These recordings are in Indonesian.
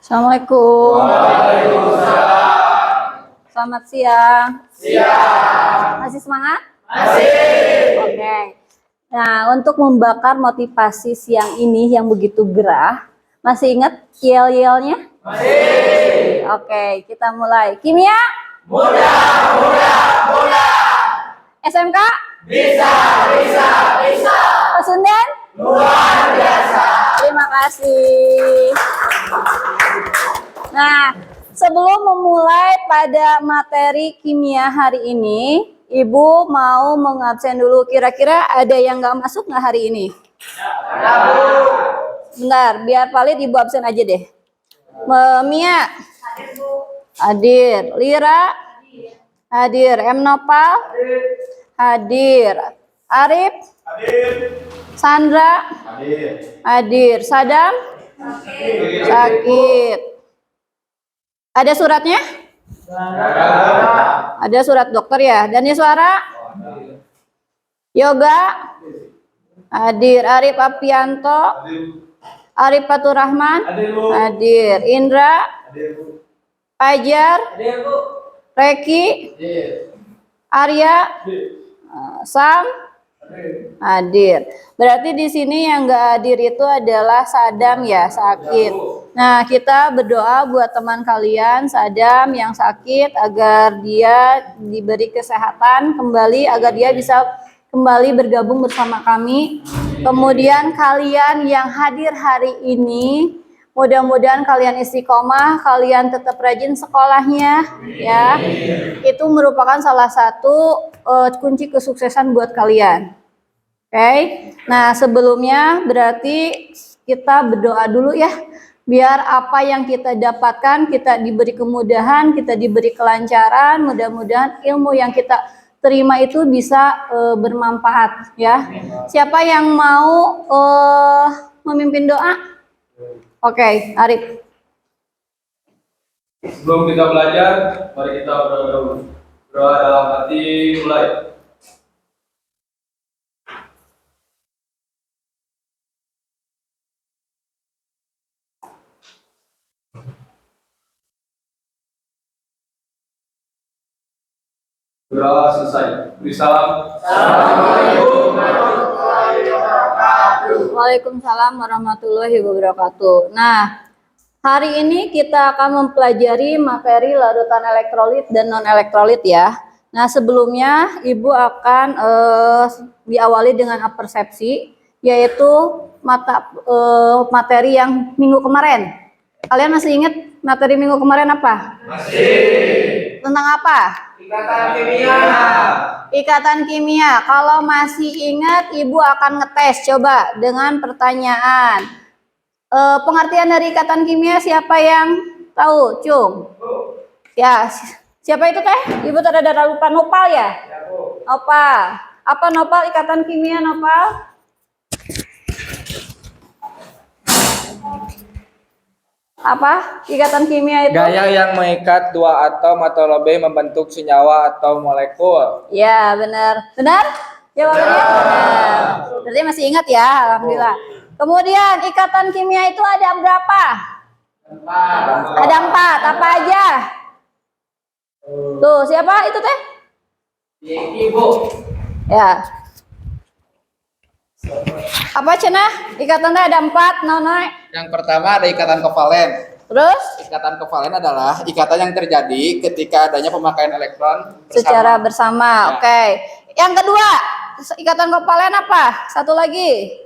Assalamualaikum. Selamat siang. Masih semangat? Masih. Oke. Nah, untuk membakar motivasi siang ini yang begitu gerah, masih ingat yel-yelnya? Masih. Oke, kita mulai. Kimia? Mudah. SMK? Bisa. Pasundan? Luar biasa. Terima kasih. Nah, sebelum memulai pada materi kimia hari ini, Ibu mau mengabsen dulu. Kira-kira ada yang nggak masuk nggak hari ini? Bentar, biar valid Ibu absen aja deh. Mia? Hadir. Lira? Hadir. M. Nopal? Hadir. Arif? Sandra? Hadir. Sadam? Sakit. Ada suratnya? Ada surat dokter ya. Dani Suara? Yoga? Hadir. Arif Apianto? Arif Fatur Rahman? Hadir. Indra? Fajar? Reki? Arya? Sam? Hadir. Berarti di sini yang nggak hadir itu adalah Sadam ya, sakit. Nah, kita berdoa buat teman kalian Sadam yang sakit agar dia diberi kesehatan kembali, agar dia bisa kembali bergabung bersama kami. Kemudian kalian yang hadir hari ini, mudah-mudahan kalian istiqomah, kalian tetap rajin sekolahnya ya. Itu merupakan salah satu kunci kesuksesan buat kalian. Oke. Nah, sebelumnya berarti kita berdoa dulu ya. Biar apa yang kita dapatkan, kita diberi kemudahan, kita diberi kelancaran, mudah-mudahan ilmu yang kita terima itu bisa bermanfaat ya. Siapa yang mau memimpin doa? Oke, Arif. Sebelum kita belajar, mari kita berdoa dulu. Berdoa dalam hati, mulai. Berdoa selesai. Beri salam. Assalamualaikum warahmatullahi wabarakatuh. Waalaikumsalam warahmatullahi wabarakatuh. Nah, hari ini kita akan mempelajari materi larutan elektrolit dan non-elektrolit ya. Nah, sebelumnya Ibu akan diawali dengan apersepsi, yaitu materi yang minggu kemarin. Kalian masih ingat materi minggu kemarin apa? Masih. Tentang apa? Ikatan kimia. Ikatan kimia. Kalau masih ingat, Ibu akan ngetes coba dengan pertanyaan. Pengertian dari ikatan kimia siapa yang tahu? Cung. Ya, siapa itu teh? Ibu ada lupa. Nopal ya? Nopal. Apa Nopal? Ikatan kimia Nopal? Apa ikatan kimia itu? Gaya yang mengikat dua atom atau lebih membentuk senyawa atau molekul. Ya, benar. Benar? Jawabannya benar. Berarti masih ingat ya, alhamdulillah. Kemudian ikatan kimia itu ada berapa? Ada 4. Apa aja? Tuh, siapa itu teh? Ibu. Ya. Apa cenah? Ikatannya ada 4, Nonoy. Yang pertama ada ikatan kovalen. Terus? Ikatan kovalen adalah ikatan yang terjadi ketika adanya pemakaian elektron Secara bersama. Ya. Oke. Yang kedua, ikatan kovalen apa? Satu lagi.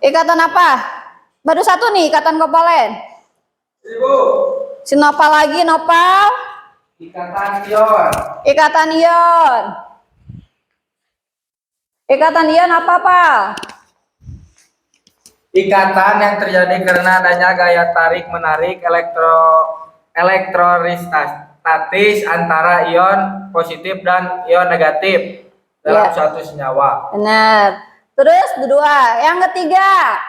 Ikatan apa? Baru satu nih ikatan kovalen. Ibu. Si Nopal lagi, Nopal. Ikatan ion. Ikatan ion. Ikatan ion apa, Pak? Ikatan yang terjadi karena adanya gaya tarik menarik elektrostatis antara ion positif dan ion negatif dalam suatu senyawa. Benar. Terus kedua, yang ketiga.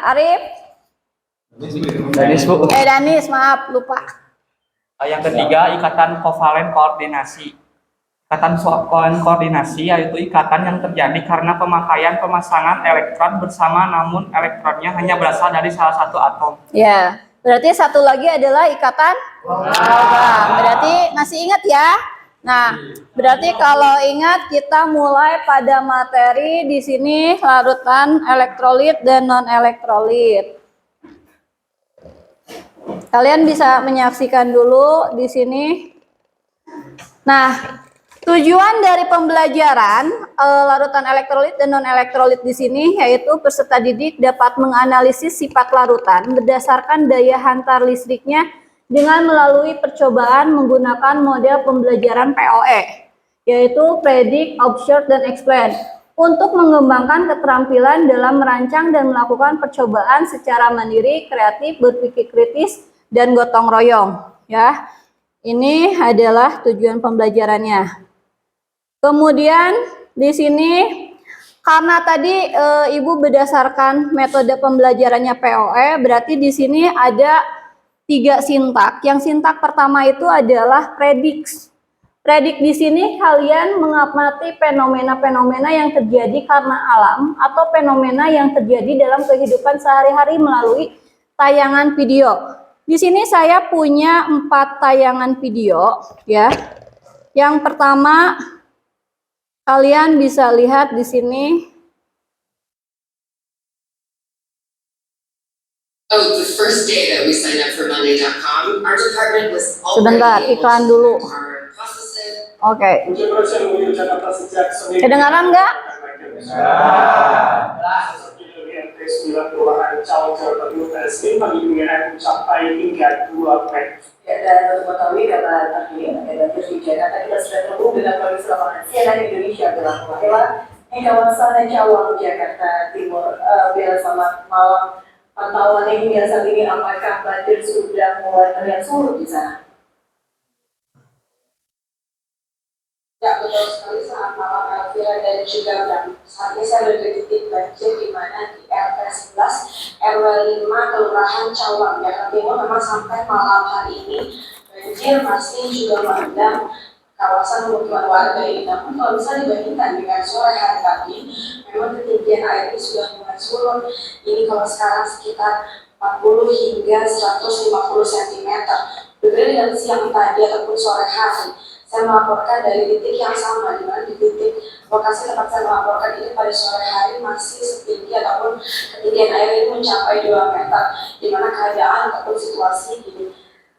Arif. Danis, Bu. Danis, maaf lupa. Yang ketiga ikatan kovalen koordinasi. Ikatan suapon koordinasi yaitu ikatan yang terjadi karena pemakaian pemasangan elektron bersama namun elektronnya hanya berasal dari salah satu atom. Ya, berarti satu lagi adalah ikatan logam. Berarti masih ingat ya? Nah, berarti kalau ingat kita mulai pada materi di sini larutan elektrolit dan non elektrolit. Kalian bisa menyaksikan dulu di sini. Nah, tujuan dari pembelajaran larutan elektrolit dan non elektrolit di sini yaitu peserta didik dapat menganalisis sifat larutan berdasarkan daya hantar listriknya dengan melalui percobaan menggunakan model pembelajaran POE, yaitu Predict, Observe, dan Explain, untuk mengembangkan keterampilan dalam merancang dan melakukan percobaan secara mandiri, kreatif, berpikir kritis, dan gotong royong. Ya, ini adalah tujuan pembelajarannya. Kemudian di sini karena tadi Ibu berdasarkan metode pembelajarannya POE, berarti di sini ada 3 sintak. Yang sintak pertama itu adalah predict. Predict di sini kalian mengamati fenomena-fenomena yang terjadi karena alam atau fenomena yang terjadi dalam kehidupan sehari-hari melalui tayangan video. Di sini saya punya 4 tayangan video ya. Yang pertama kalian bisa lihat di sini. Oh, the first day that we signed up for Monday.com, our department was Sebentar, already able iklan to dulu. process it. Oke. Kedengaran nggak? Ya, dan untuk mengetahui data terkini mengenai banjir di Jakarta, kita sudah terhubung dengan produser lapangan CNN Indonesia Bella Mulahela di kawasan Cawang, Jakarta Timur. Bella, selamat malam. Pantauan hingga saat ini, apakah banjir sudah mulai terlihat surut di sana? Ya, betul sekali. Selamat malam Elvira dan juga Bram. Saat ini saya berada di titik banjir di mana di RT 11 RW 5 Kelurahan Cawang, Jakarta Timur. Memang sampai malam hari ini banjir masih juga merendam kawasan pemukiman warga ini. Namun kalau bisa dibandingkan dengan sore hari tadi, memang ketinggian air ini sudah mulai surut. Ini kalau sekarang sekitar 40 hingga 150 cm. Berbeda dengan siang tadi ataupun sore hari, saya melaporkan dari titik yang sama, di mana di titik lokasi tempat saya melaporkan ini pada sore hari masih setinggi ataupun ketinggian air ini mencapai 2 meter, di mana keadaan ataupun situasi di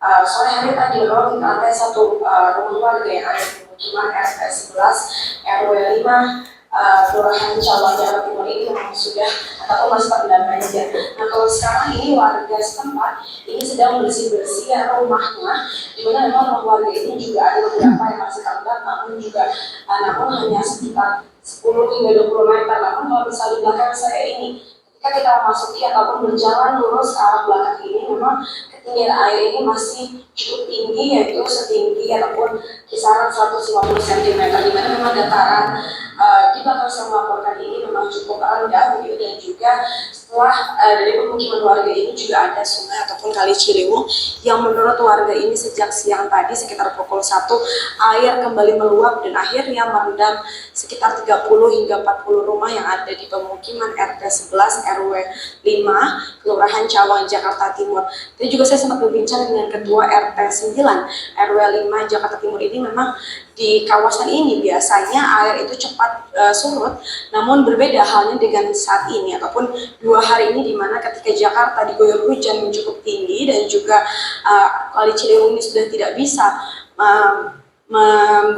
sore hari tadi memang di lantai 1 rumah warga yang ada di pemukiman RT 11 RW 5 Kelurahan Cawang, Jakarta Timur ini memang sudah atau masih terendam banjir. Nah, kalau sekarang ini warga setempat ini sedang bersih-bersih rumahnya, di mana memang rumah warga ini juga ada beberapa yang masih terendam, namun juga namun hanya sekitar 10 hingga 20 meter. Namun kalau misalnya di belakang saya ini, ketika kita memasuki ataupun berjalan lurus ke arah belakang ini, memang ketinggian air ini masih cukup tinggi, yaitu setinggi ataupun kisaran 150 cm, di mana memang dataran di belakang saya melaporkan ini memang cukup rendah begitu, dan juga setelah dari pemukiman warga ini juga ada sungai ataupun kali Ciliwung yang menurut warga ini sejak siang tadi sekitar pukul 1 air kembali meluap dan akhirnya merendam sekitar 30 hingga 40 rumah yang ada di pemukiman RT 11 RW 5 Kelurahan Cawang, Jakarta Timur. Tadi juga saya sempat berbincang dengan Ketua RT 9 RW 5 Jakarta Timur. Ini memang di kawasan ini biasanya air itu cepat surut, namun berbeda halnya dengan saat ini ataupun 2 hari ini, di mana ketika Jakarta diguyur hujan yang cukup tinggi dan juga kali Ciliwung ini sudah tidak bisa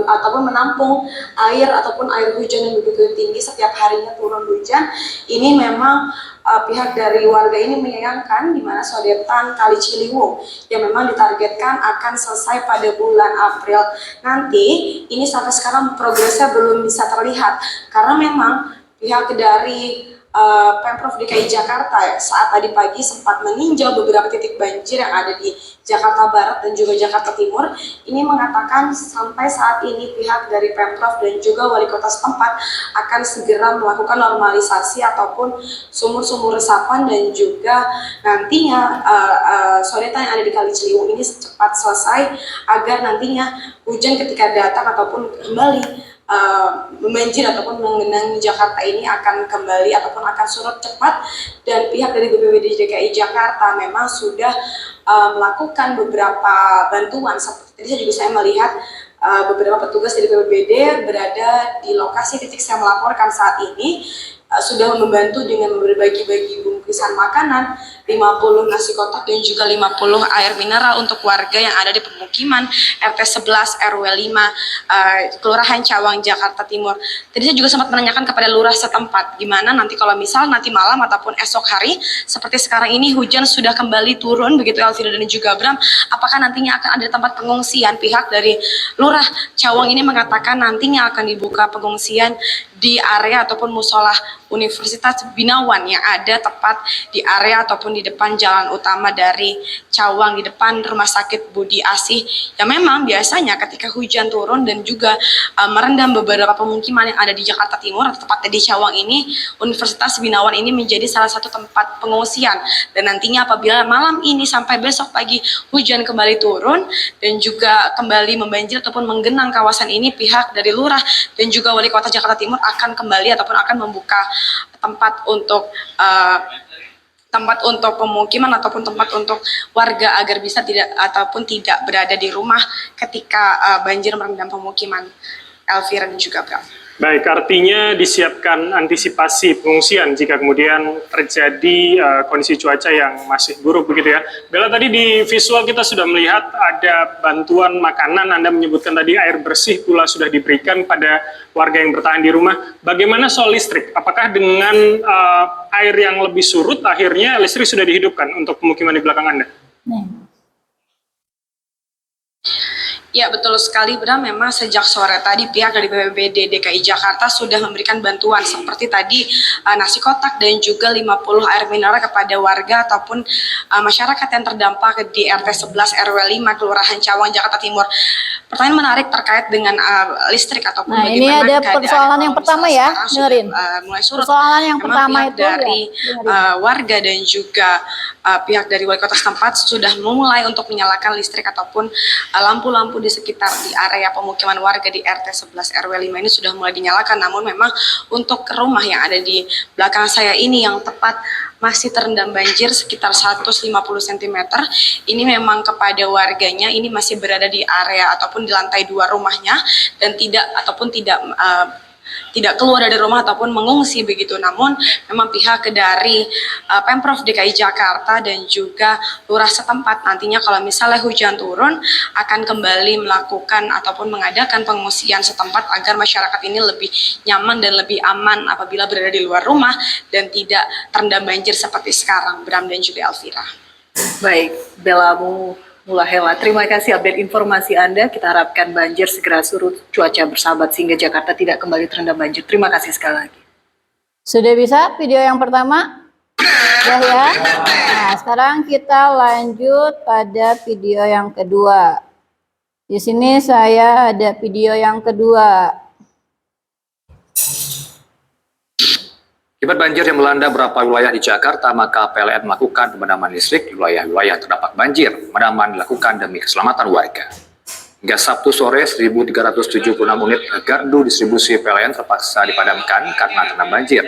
ataupun menampung air ataupun air hujan yang begitu tinggi setiap harinya turun hujan. Ini memang pihak dari warga ini menyayangkan di mana sodetan kali Ciliwung yang memang ditargetkan akan selesai pada bulan April nanti, ini sampai sekarang progresnya belum bisa terlihat karena memang pihak dari Pemprov DKI Jakarta saat tadi pagi sempat meninjau beberapa titik banjir yang ada di Jakarta Barat dan juga Jakarta Timur. Ini mengatakan sampai saat ini pihak dari Pemprov dan juga wali kota setempat akan segera melakukan normalisasi ataupun sumur-sumur resapan dan juga nantinya sodetan yang ada di Kali Ciliwung ini cepat selesai agar nantinya hujan ketika datang ataupun kembali membanjir ataupun mengenangi Jakarta ini akan kembali ataupun akan surut cepat. Dan pihak dari BPBD DKI Jakarta memang sudah melakukan beberapa bantuan. Seperti tadi juga saya melihat beberapa petugas dari BPBD berada di lokasi titik saya melaporkan saat ini, sudah membantu dengan berbagi-bagi bungkusan makanan, 50 nasi kotak dan juga 50 air mineral untuk warga yang ada di pemukiman RT 11 RW 5 Kelurahan Cawang Jakarta Timur. Tadi saya juga sempat menanyakan kepada lurah setempat gimana nanti kalau misal nanti malam ataupun esok hari seperti sekarang ini hujan sudah kembali turun begitu Elvira dan juga Bram, apakah nantinya akan ada tempat pengungsian? Pihak dari lurah Cawang ini mengatakan nantinya akan dibuka pengungsian di area ataupun musola Universitas Binawan yang ada tepat di area ataupun di depan jalan utama dari Cawang, di depan Rumah Sakit Budi Asih, yang memang biasanya ketika hujan turun dan juga merendam beberapa pemukiman yang ada di Jakarta Timur atau tepatnya di Cawang ini, Universitas Binawan ini menjadi salah satu tempat pengungsian. Dan nantinya apabila malam ini sampai besok pagi hujan kembali turun dan juga kembali membanjir ataupun menggenang kawasan ini, pihak dari lurah dan juga wali kota Jakarta Timur akan kembali ataupun akan membuka tempat untuk pemukiman ataupun tempat untuk warga agar bisa tidak ataupun tidak berada di rumah ketika banjir merendam pemukiman. Elvira dan juga Bram. Baik, artinya disiapkan antisipasi pengungsian jika kemudian terjadi kondisi cuaca yang masih buruk begitu ya. Bella, tadi di visual kita sudah melihat ada bantuan makanan, Anda menyebutkan tadi air bersih pula sudah diberikan pada warga yang bertahan di rumah. Bagaimana soal listrik? Apakah dengan air yang lebih surut akhirnya listrik sudah dihidupkan untuk pemukiman di belakang Anda? Ya, betul sekali Bram, memang sejak sore tadi pihak dari BPBD DKI Jakarta sudah memberikan bantuan seperti tadi nasi kotak dan juga 50 air mineral kepada warga ataupun masyarakat yang terdampak di RT 11 RW 5 Kelurahan Cawang Jakarta Timur. Pertanyaan menarik terkait dengan listrik ataupun Nah, ini ada persoalan yang pertama ya, dengerin. Mulai surut. Persoalan yang pertama itu dari warga dan juga pihak dari wali kota setempat sudah memulai untuk menyalakan listrik ataupun lampu-lampu di sekitar di area pemukiman warga di RT 11 RW 5 ini sudah mulai dinyalakan. Namun memang untuk rumah yang ada di belakang saya ini yang tepat masih terendam banjir sekitar 150 cm. Ini memang kepada warganya ini masih berada di area ataupun di lantai 2 rumahnya dan tidak keluar dari rumah ataupun mengungsi begitu. Namun memang pihak dari Pemprov DKI Jakarta dan juga lurah setempat nantinya kalau misalnya hujan turun akan kembali melakukan ataupun mengadakan pengungsian setempat agar masyarakat ini lebih nyaman dan lebih aman apabila berada di luar rumah dan tidak terendam banjir seperti sekarang. Bram dan juga Elvira. Baik, Bella Mulahela, terima kasih update informasi Anda. Kita harapkan banjir segera surut, cuaca bersahabat sehingga Jakarta tidak kembali terendam banjir. Terima kasih sekali lagi. Sudah bisa video yang pertama? Sudah ya? Nah, sekarang kita lanjut pada video yang kedua. Di sini saya ada video yang kedua. Akibat banjir yang melanda beberapa wilayah di Jakarta, maka PLN melakukan pemadaman listrik di wilayah-wilayah yang terdampak banjir. Pemadaman dilakukan demi keselamatan warga. Hingga Sabtu sore, 1.376 unit gardu distribusi PLN terpaksa dipadamkan karena terendam banjir.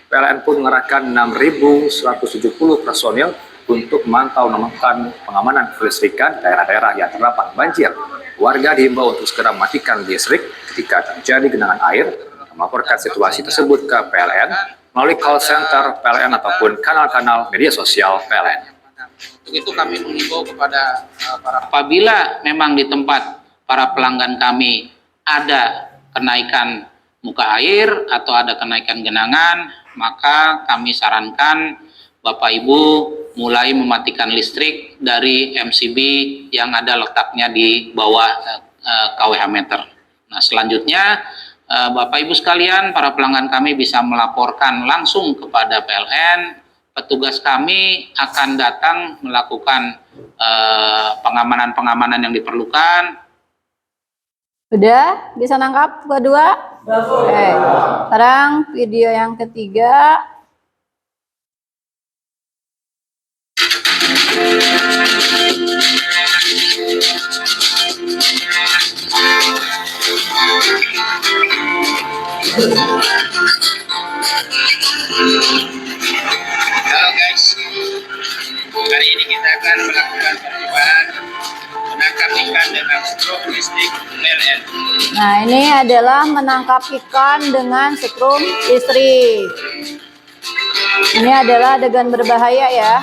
PLN pun mengerahkan 6.170 personil untuk memantau dan melakukan pengamanan kelistrikan daerah-daerah yang terdampak banjir. Warga diimbau untuk segera mematikan listrik ketika terjadi genangan air dan melaporkan situasi tersebut ke PLN melalui call center PLN ataupun kanal-kanal media sosial PLN. Untuk itu kami mengimbau kepada apabila memang di tempat para pelanggan kami ada kenaikan muka air atau ada kenaikan genangan, maka kami sarankan Bapak Ibu mulai mematikan listrik dari MCB yang ada letaknya di bawah kWh meter. Nah, selanjutnya Bapak Ibu sekalian, para pelanggan kami bisa melaporkan langsung kepada PLN. Petugas kami akan datang melakukan pengamanan-pengamanan yang diperlukan. Udah bisa nangkap kedua? Oke. Sekarang video yang ketiga. Halo guys, hari ini kita akan melakukan percobaan menangkap ikan dengan strum listrik PLN. Nah, ini adalah menangkap ikan dengan setrum listrik. Ini adalah adegan berbahaya ya.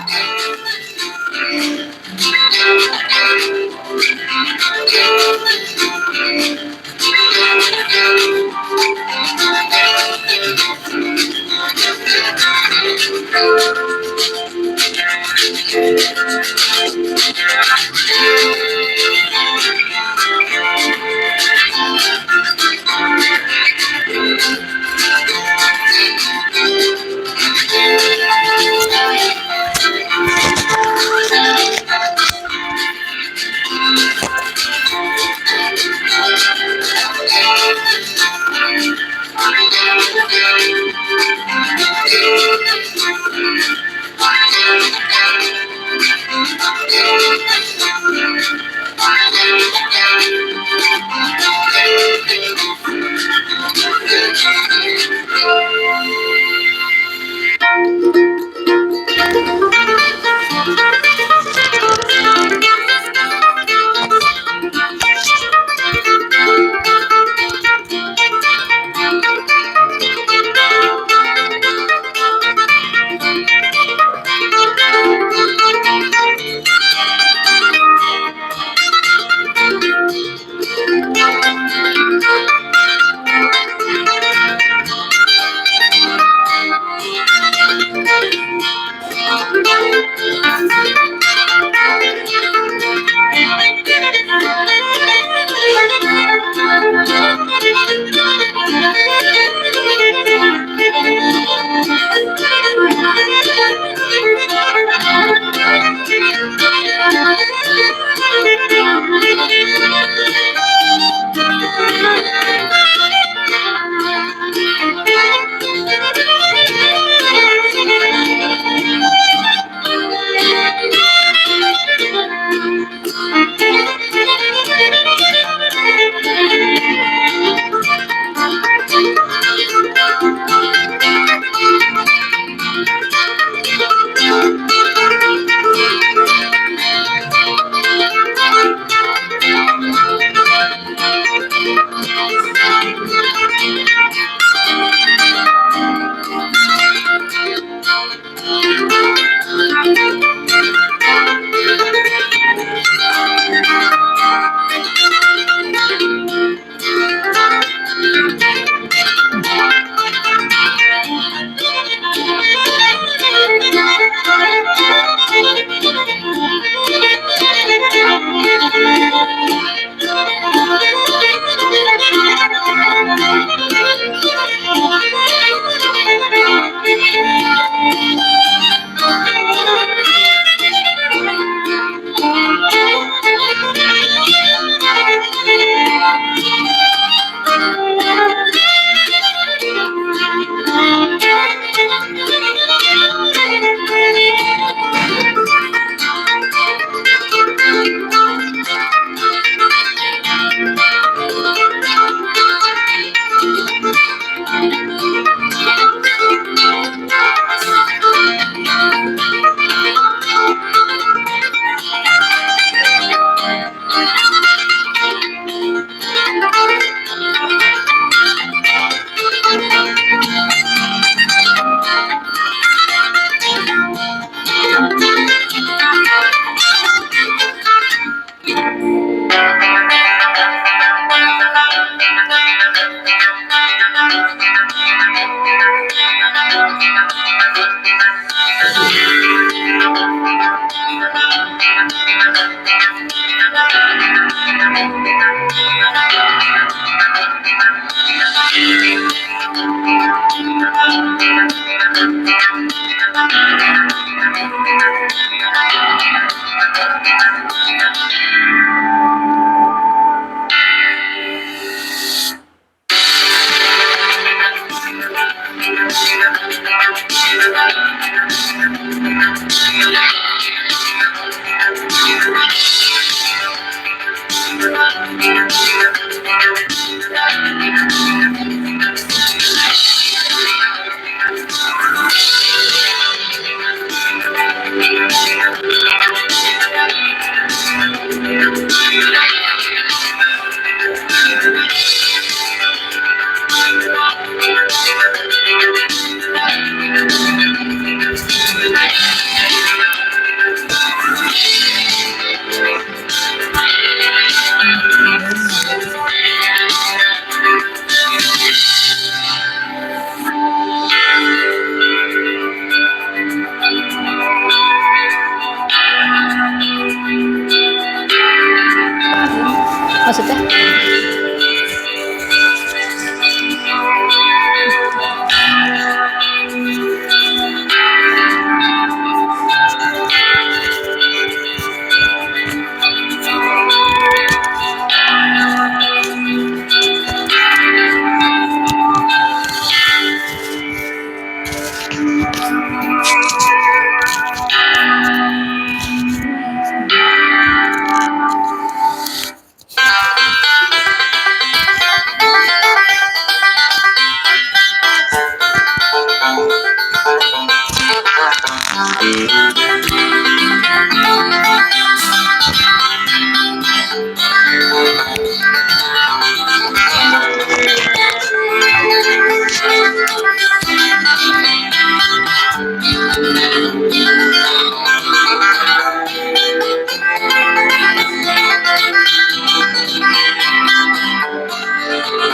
Maksudnya?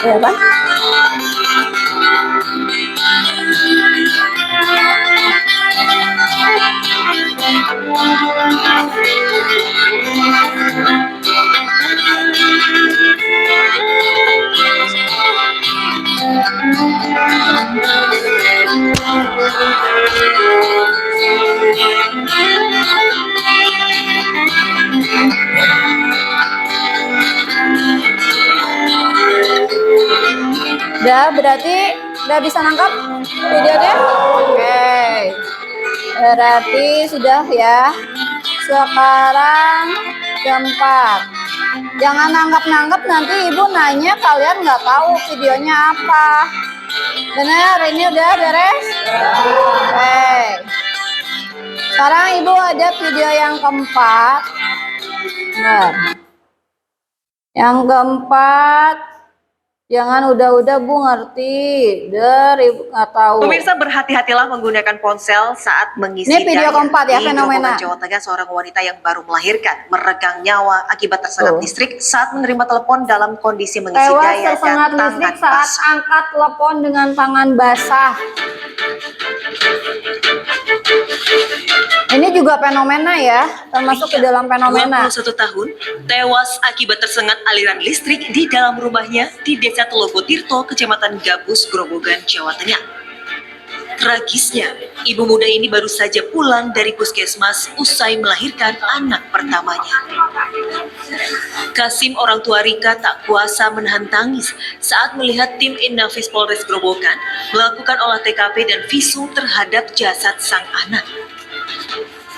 Ya kan? Udah, berarti udah bisa nangkap videonya? Oke. Berarti sudah ya. Sekarang keempat. Jangan nanggap-nanggap, nanti ibu nanya kalian nggak tahu videonya apa. Bener, ini udah beres? Oke. Sekarang ibu ada video yang keempat. Bener. Yang keempat. Jangan udah-udah Bu ngerti, ibu nggak tahu. Pemirsa, berhati-hatilah menggunakan ponsel saat mengisi Ini video daya. keempat ya, Di fenomena. Grobogan, Jawa Tengah, seorang wanita yang baru melahirkan meregang nyawa akibat tersengat listrik saat menerima telepon dalam kondisi mengisi Tewas daya tersengat dan listrik tangan saat basah. angkat telepon dengan tangan basah. Ini juga fenomena ya, termasuk ke dalam fenomena. 21 tahun, tewas akibat tersengat aliran listrik di dalam rumahnya di Desa Telogo Tirto, Kecamatan Gabus, Grobogan, Jawa Tengah. Tragisnya, ibu muda ini baru saja pulang dari puskesmas usai melahirkan anak pertamanya. Kasim, orang tua Rika, tak kuasa menahan tangis saat melihat tim Inafis Polres Grobogan melakukan olah TKP dan visum terhadap jasad sang anak.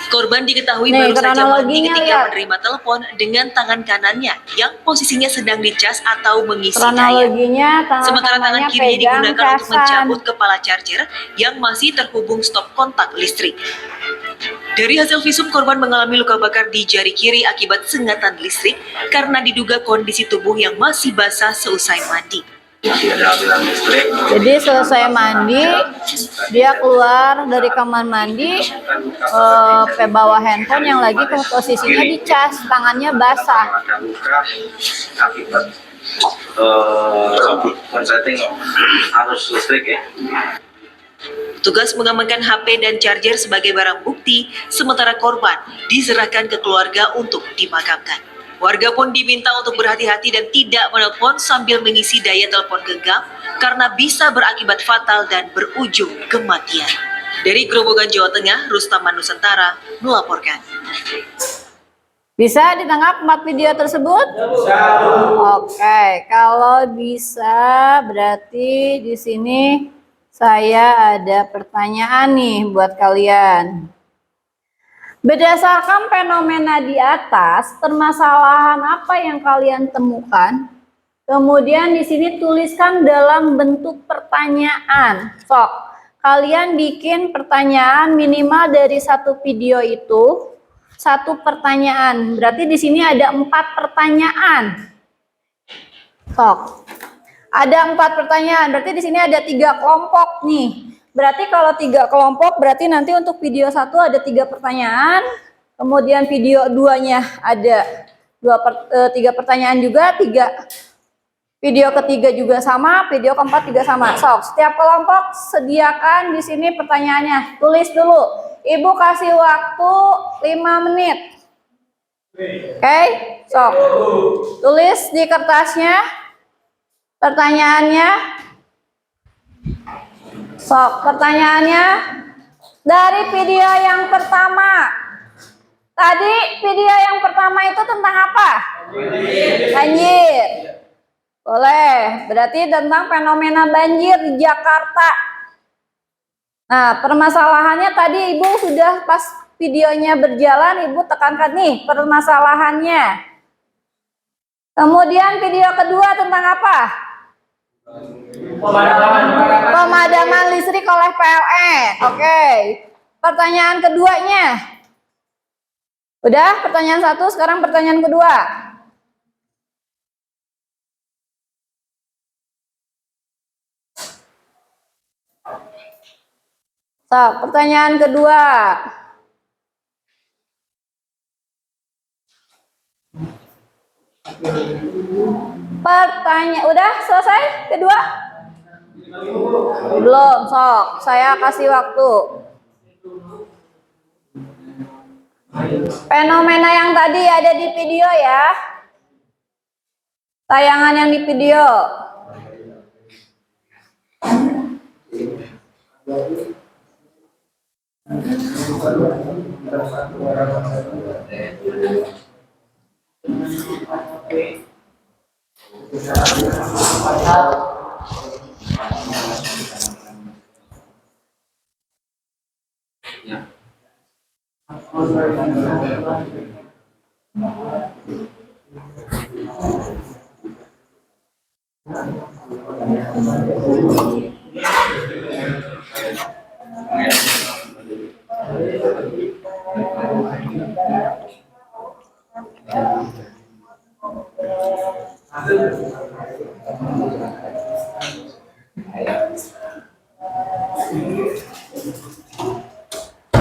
Korban diketahui Nih, baru saja mandi kronologinya ketika lihat. menerima telepon dengan tangan kanannya yang posisinya sedang dicas atau mengisi daya. Kronologinya Sementara tangan tangan-tangannya kirinya pegang digunakan untuk casan. mencabut kepala charger yang masih terhubung stop kontak listrik. Dari hasil visum, korban mengalami luka bakar di jari kiri akibat sengatan listrik karena diduga kondisi tubuh yang masih basah seusai mandi. Jadi selesai mandi, dia keluar dari kamar mandi, bawa handphone yang lagi ke posisinya dicas, tangannya basah. Konsleting arus listrik ya. Petugas mengamankan HP dan charger sebagai barang bukti, sementara korban diserahkan ke keluarga untuk dimakamkan. Warga pun diminta untuk berhati-hati dan tidak menelpon sambil mengisi daya telepon genggam karena bisa berakibat fatal dan berujung kematian. Dari Grobogan, Jawa Tengah, Rustaman Nusantara melaporkan. Bisa ditangkap 4 video tersebut? Bisa. Oke, kalau bisa berarti di sini saya ada pertanyaan nih buat kalian. Berdasarkan fenomena di atas, permasalahan apa yang kalian temukan? Kemudian di sini tuliskan dalam bentuk pertanyaan. Sok, kalian bikin pertanyaan minimal dari satu video itu, satu pertanyaan. Berarti di sini ada 4 pertanyaan. Sok, ada 4 pertanyaan. Berarti di sini ada 3 kelompok nih. Berarti kalau 3 kelompok, berarti nanti untuk video 1 ada 3 pertanyaan, kemudian video 2-nya ada 3 pertanyaan juga, video ketiga juga sama, video keempat juga sama. So, setiap kelompok sediakan di sini pertanyaannya. Tulis dulu. Ibu kasih waktu 5 menit. Oke, so tulis di kertasnya pertanyaannya. So, pertanyaannya dari video yang pertama. Tadi video yang pertama itu tentang apa? Banjir. Boleh, berarti tentang fenomena banjir di Jakarta. Nah, permasalahannya tadi Ibu sudah pas videonya berjalan, Ibu tekankan nih permasalahannya. Kemudian video kedua tentang apa? Pemadaman listrik oleh PLN. Oke. Pertanyaan keduanya. Udah pertanyaan 1, sekarang pertanyaan kedua. So, pertanyaan kedua. Udah selesai kedua? Belum, sok. Saya kasih waktu. Fenomena yang tadi ada di video ya. Tayangan yang di video.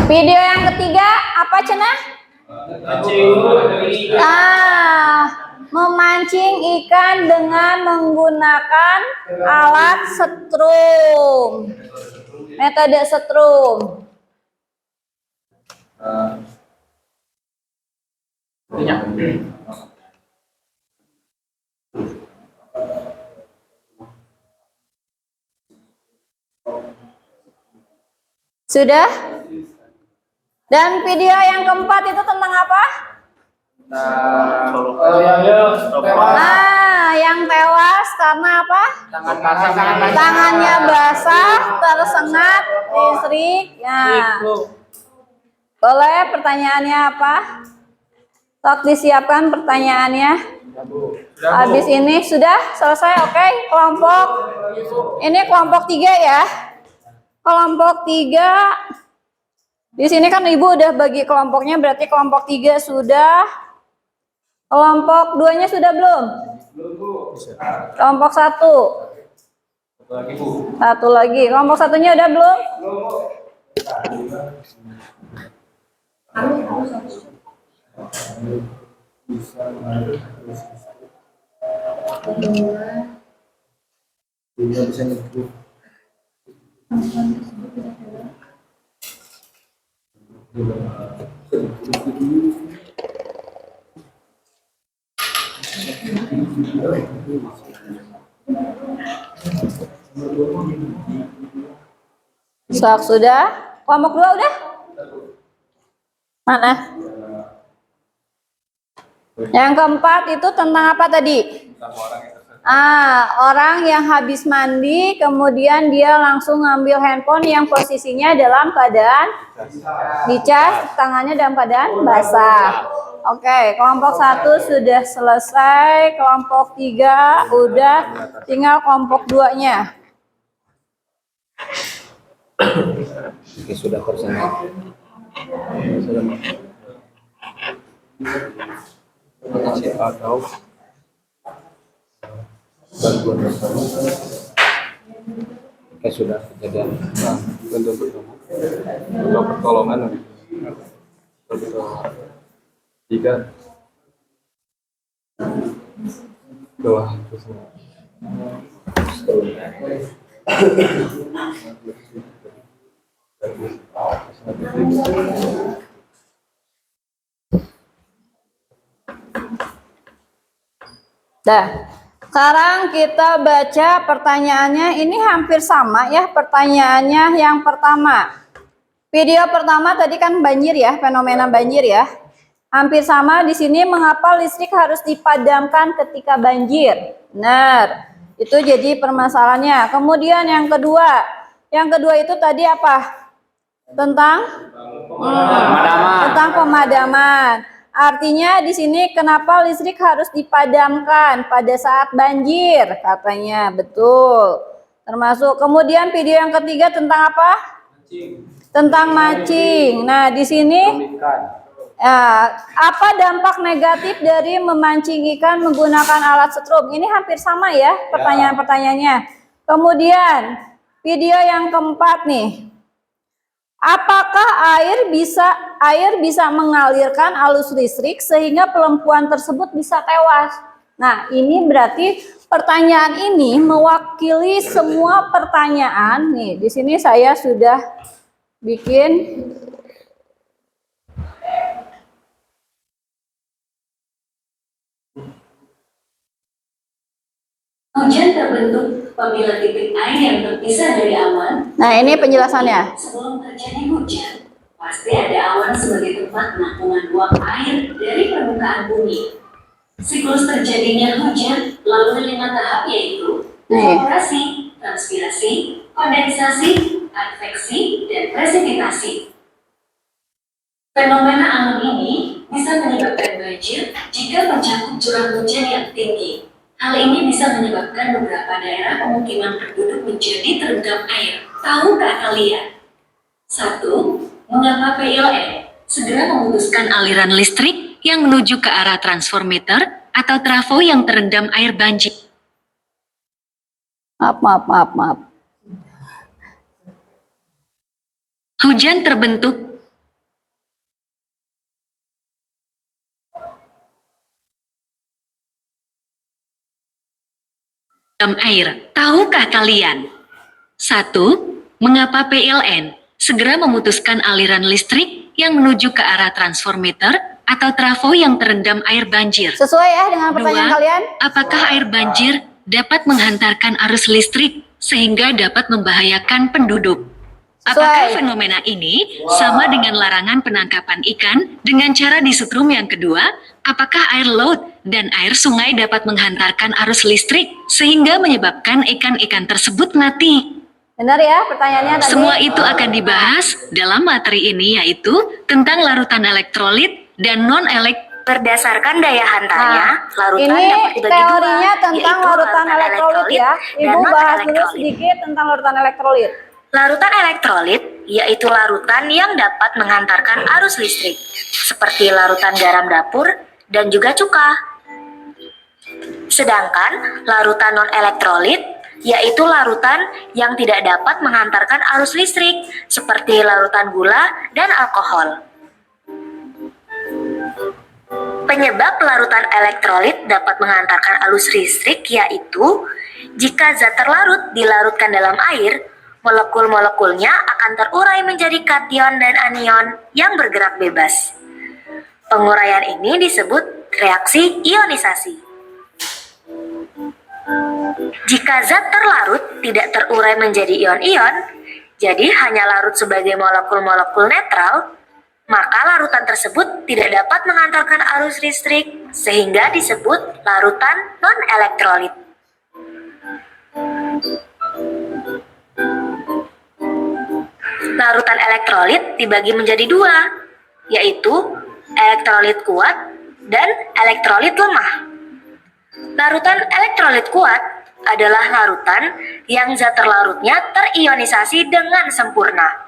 Video yang ketiga apa cenah? Memancing ikan dengan menggunakan alat setrum. Metode setrum. Sudah? Dan video yang keempat itu tentang apa? Yang tewas karena apa? Tangannya basah, tersengat listrik. Ya. Boleh, pertanyaannya apa? Sok disiapkan pertanyaannya. Habis ini sudah selesai, oke? Kelompok ini kelompok 3 ya. Kelompok 3. Di sini kan Ibu udah bagi kelompoknya, berarti kelompok 3 sudah. Kelompok 2-nya sudah belum? Kelompok 1. Satu lagi. Kelompok 1-nya udah belum? Sok sudah? Kelompok 2 udah? Mana? Yang keempat itu tentang apa tadi? Orang yang habis mandi, kemudian dia langsung ngambil handphone yang posisinya dalam keadaan dicas, tangannya dalam keadaan basah. Oke, kelompok 1 sudah selesai, kelompok 3 udah, tinggal kelompok 2-nya. Oke, sudah personal. Masih atau bantuan bersama. Oke, sudah kejadian. Nah, bantuan bersama. Untuk pertolongan. Tiga. Dua. Sekarang kita baca pertanyaannya. Ini hampir sama ya pertanyaannya. Yang pertama, video pertama tadi kan banjir ya, fenomena banjir ya. Hampir sama di sini, mengapa listrik harus dipadamkan ketika banjir? Benar, itu jadi permasalahannya. Kemudian yang kedua itu tadi apa? Tentang pemadaman. Artinya di sini kenapa listrik harus dipadamkan pada saat banjir? Katanya betul. Termasuk kemudian video yang ketiga tentang apa? Tentang mancing. Nah, di sini apa dampak negatif dari memancing ikan menggunakan alat setrum? Ini hampir sama ya pertanyaan-pertanyaannya. Kemudian video yang keempat nih. Apakah air bisa mengalirkan arus listrik sehingga perempuan tersebut bisa tewas? Nah, ini berarti pertanyaan ini mewakili semua pertanyaan. Nih, di sini saya sudah bikin hujan terbentuk apabila titik air yang terpisah dari awan. Nah, ini penjelasannya. Sebelum terjadi hujan, pasti ada awan sebagai tempat penampungan uap air dari permukaan bumi. Siklus terjadinya hujan melalui 5 tahap, yaitu evaporasi, transpirasi, kondensasi, adveksi, dan presipitasi. Fenomena alam ini bisa menyebabkan banjir jika mencakup curah hujan yang tinggi. Hal ini bisa menyebabkan beberapa daerah pemukiman penduduk menjadi terendam air. Tahukah kalian? 1. Mengapa PLN segera memutuskan aliran listrik yang menuju ke arah transformator atau trafo yang terendam air banjir? Maaf. Hujan terbentuk air. Tahukah kalian? 1. Mengapa PLN segera memutuskan aliran listrik yang menuju ke arah transformator atau trafo yang terendam air banjir? Sesuai ya dengan pertanyaan kalian? Apakah air banjir dapat menghantarkan arus listrik sehingga dapat membahayakan penduduk? Apakah fenomena ini sama dengan larangan penangkapan ikan dengan cara disetrum yang kedua? Apakah air laut dan air sungai dapat menghantarkan arus listrik sehingga menyebabkan ikan-ikan tersebut mati? Benar ya pertanyaannya tadi? Semua itu akan dibahas dalam materi ini, yaitu tentang larutan elektrolit dan non-elektrolit. Berdasarkan daya hantarnya, larutan ini dapat dibagi teorinya dua, tentang yaitu larutan elektrolit ya. Ibu bahas dulu sedikit tentang larutan elektrolit. Larutan elektrolit yaitu larutan yang dapat menghantarkan arus listrik, seperti larutan garam dapur dan juga cuka. Sedangkan larutan non-elektrolit yaitu larutan yang tidak dapat menghantarkan arus listrik, seperti larutan gula dan alkohol. Penyebab larutan elektrolit dapat menghantarkan arus listrik yaitu jika zat terlarut dilarutkan dalam air, molekul-molekulnya akan terurai menjadi kation dan anion yang bergerak bebas. Penguraian ini disebut reaksi ionisasi. Jika zat terlarut tidak terurai menjadi ion-ion, jadi hanya larut sebagai molekul-molekul netral, maka larutan tersebut tidak dapat mengantarkan arus listrik sehingga disebut larutan non-elektrolit. Larutan elektrolit dibagi menjadi dua, yaitu elektrolit kuat dan elektrolit lemah. Larutan elektrolit kuat adalah larutan yang zat terlarutnya terionisasi dengan sempurna.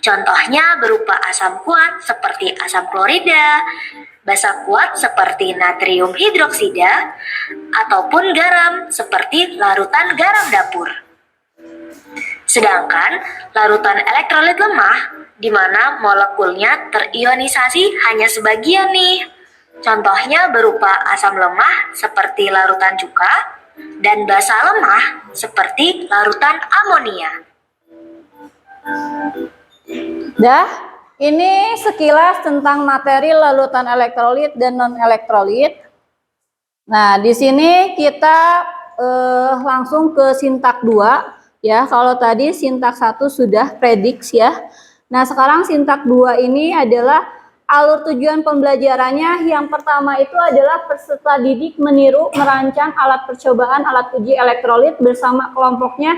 Contohnya berupa asam kuat seperti asam klorida, basa kuat seperti natrium hidroksida, ataupun garam seperti larutan garam dapur. Sedangkan larutan elektrolit lemah di mana molekulnya terionisasi hanya sebagian nih. Contohnya berupa asam lemah seperti larutan cuka dan basa lemah seperti larutan amonia. Dah, ini sekilas tentang materi larutan elektrolit dan non-elektrolit. Nah, di sini kita langsung ke sintak 2 ya. Kalau tadi sintak 1 sudah prediksi ya. Nah, sekarang sintak 2 ini adalah alur tujuan pembelajarannya. Yang pertama itu adalah peserta didik meniru, merancang alat percobaan, alat uji elektrolit bersama kelompoknya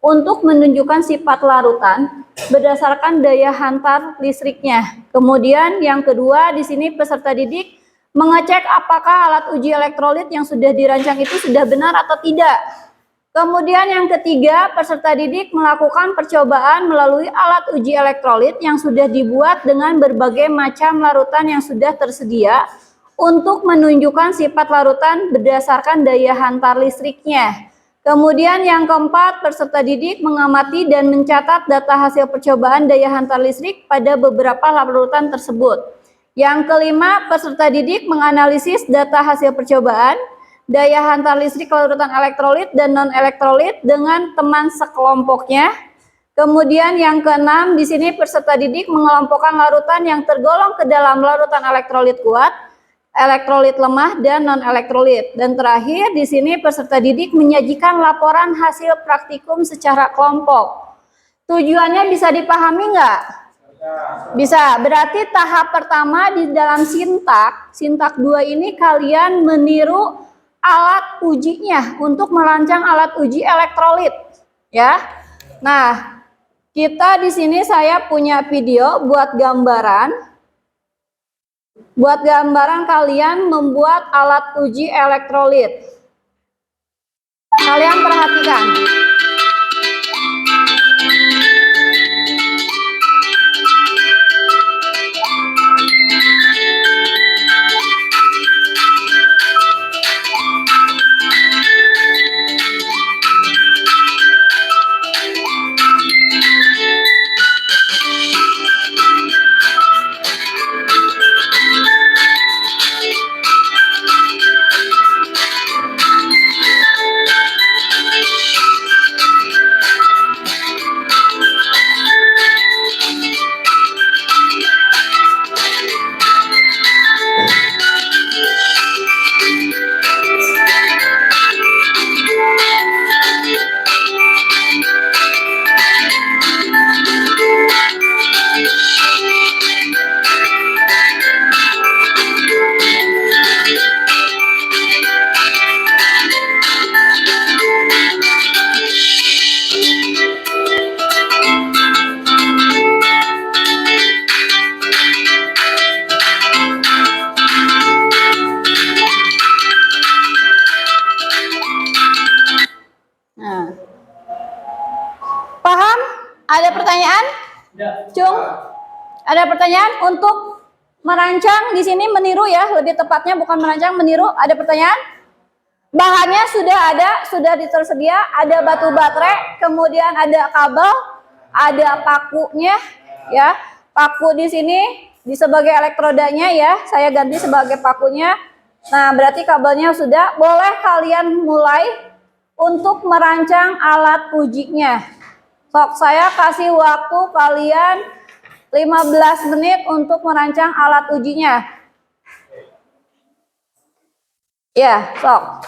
untuk menunjukkan sifat larutan berdasarkan daya hantar listriknya. Kemudian yang kedua di sini peserta didik mengecek apakah alat uji elektrolit yang sudah dirancang itu sudah benar atau tidak. Kemudian yang ketiga, peserta didik melakukan percobaan melalui alat uji elektrolit yang sudah dibuat dengan berbagai macam larutan yang sudah tersedia untuk menunjukkan sifat larutan berdasarkan daya hantar listriknya. Kemudian yang keempat, peserta didik mengamati dan mencatat data hasil percobaan daya hantar listrik pada beberapa larutan tersebut. Yang kelima, peserta didik menganalisis data hasil percobaan daya hantar listrik larutan elektrolit dan non-elektrolit dengan teman sekelompoknya. Kemudian yang keenam, di sini peserta didik mengelompokkan larutan yang tergolong ke dalam larutan elektrolit kuat, elektrolit lemah, dan non-elektrolit. Dan terakhir, di sini peserta didik menyajikan laporan hasil praktikum secara kelompok. Tujuannya bisa dipahami nggak? Bisa. Berarti tahap pertama di dalam sintak 2 ini kalian meniru alat ujinya untuk merancang alat uji elektrolit, ya. Nah, kita di sini saya punya video buat gambaran. Buat gambaran kalian membuat alat uji elektrolit. Kalian perhatikan. Ada pertanyaan? Cung? Ada pertanyaan untuk merancang di sini meniru ya, lebih tepatnya bukan merancang, meniru. Ada pertanyaan? Bahannya sudah ada, sudah tersedia, ada batu baterai, kemudian ada kabel, ada pakunya ya. Paku di sini di sebagai elektrodanya ya, saya ganti sebagai pakunya. Nah, berarti kabelnya sudah. Boleh kalian mulai untuk merancang alat ujinya. Sok, saya kasih waktu kalian 15 menit untuk merancang alat ujinya. Ya, sok.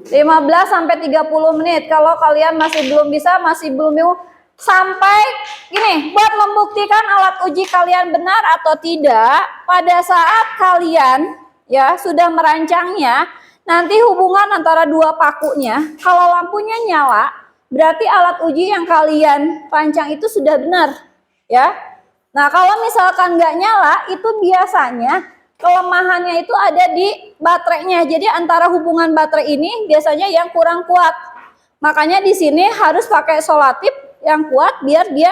15 sampai 30 menit. Kalau kalian masih belum bisa, masih belum bingung, sampai gini, buat membuktikan alat uji kalian benar atau tidak, pada saat kalian ya sudah merancangnya, nanti hubungan antara dua pakunya, kalau lampunya nyala, berarti alat uji yang kalian rancang itu sudah benar, ya. Nah, kalau misalkan nggak nyala, itu biasanya kelemahannya itu ada di baterainya. Jadi antara hubungan baterai ini biasanya yang kurang kuat. Makanya di sini harus pakai solatip yang kuat biar dia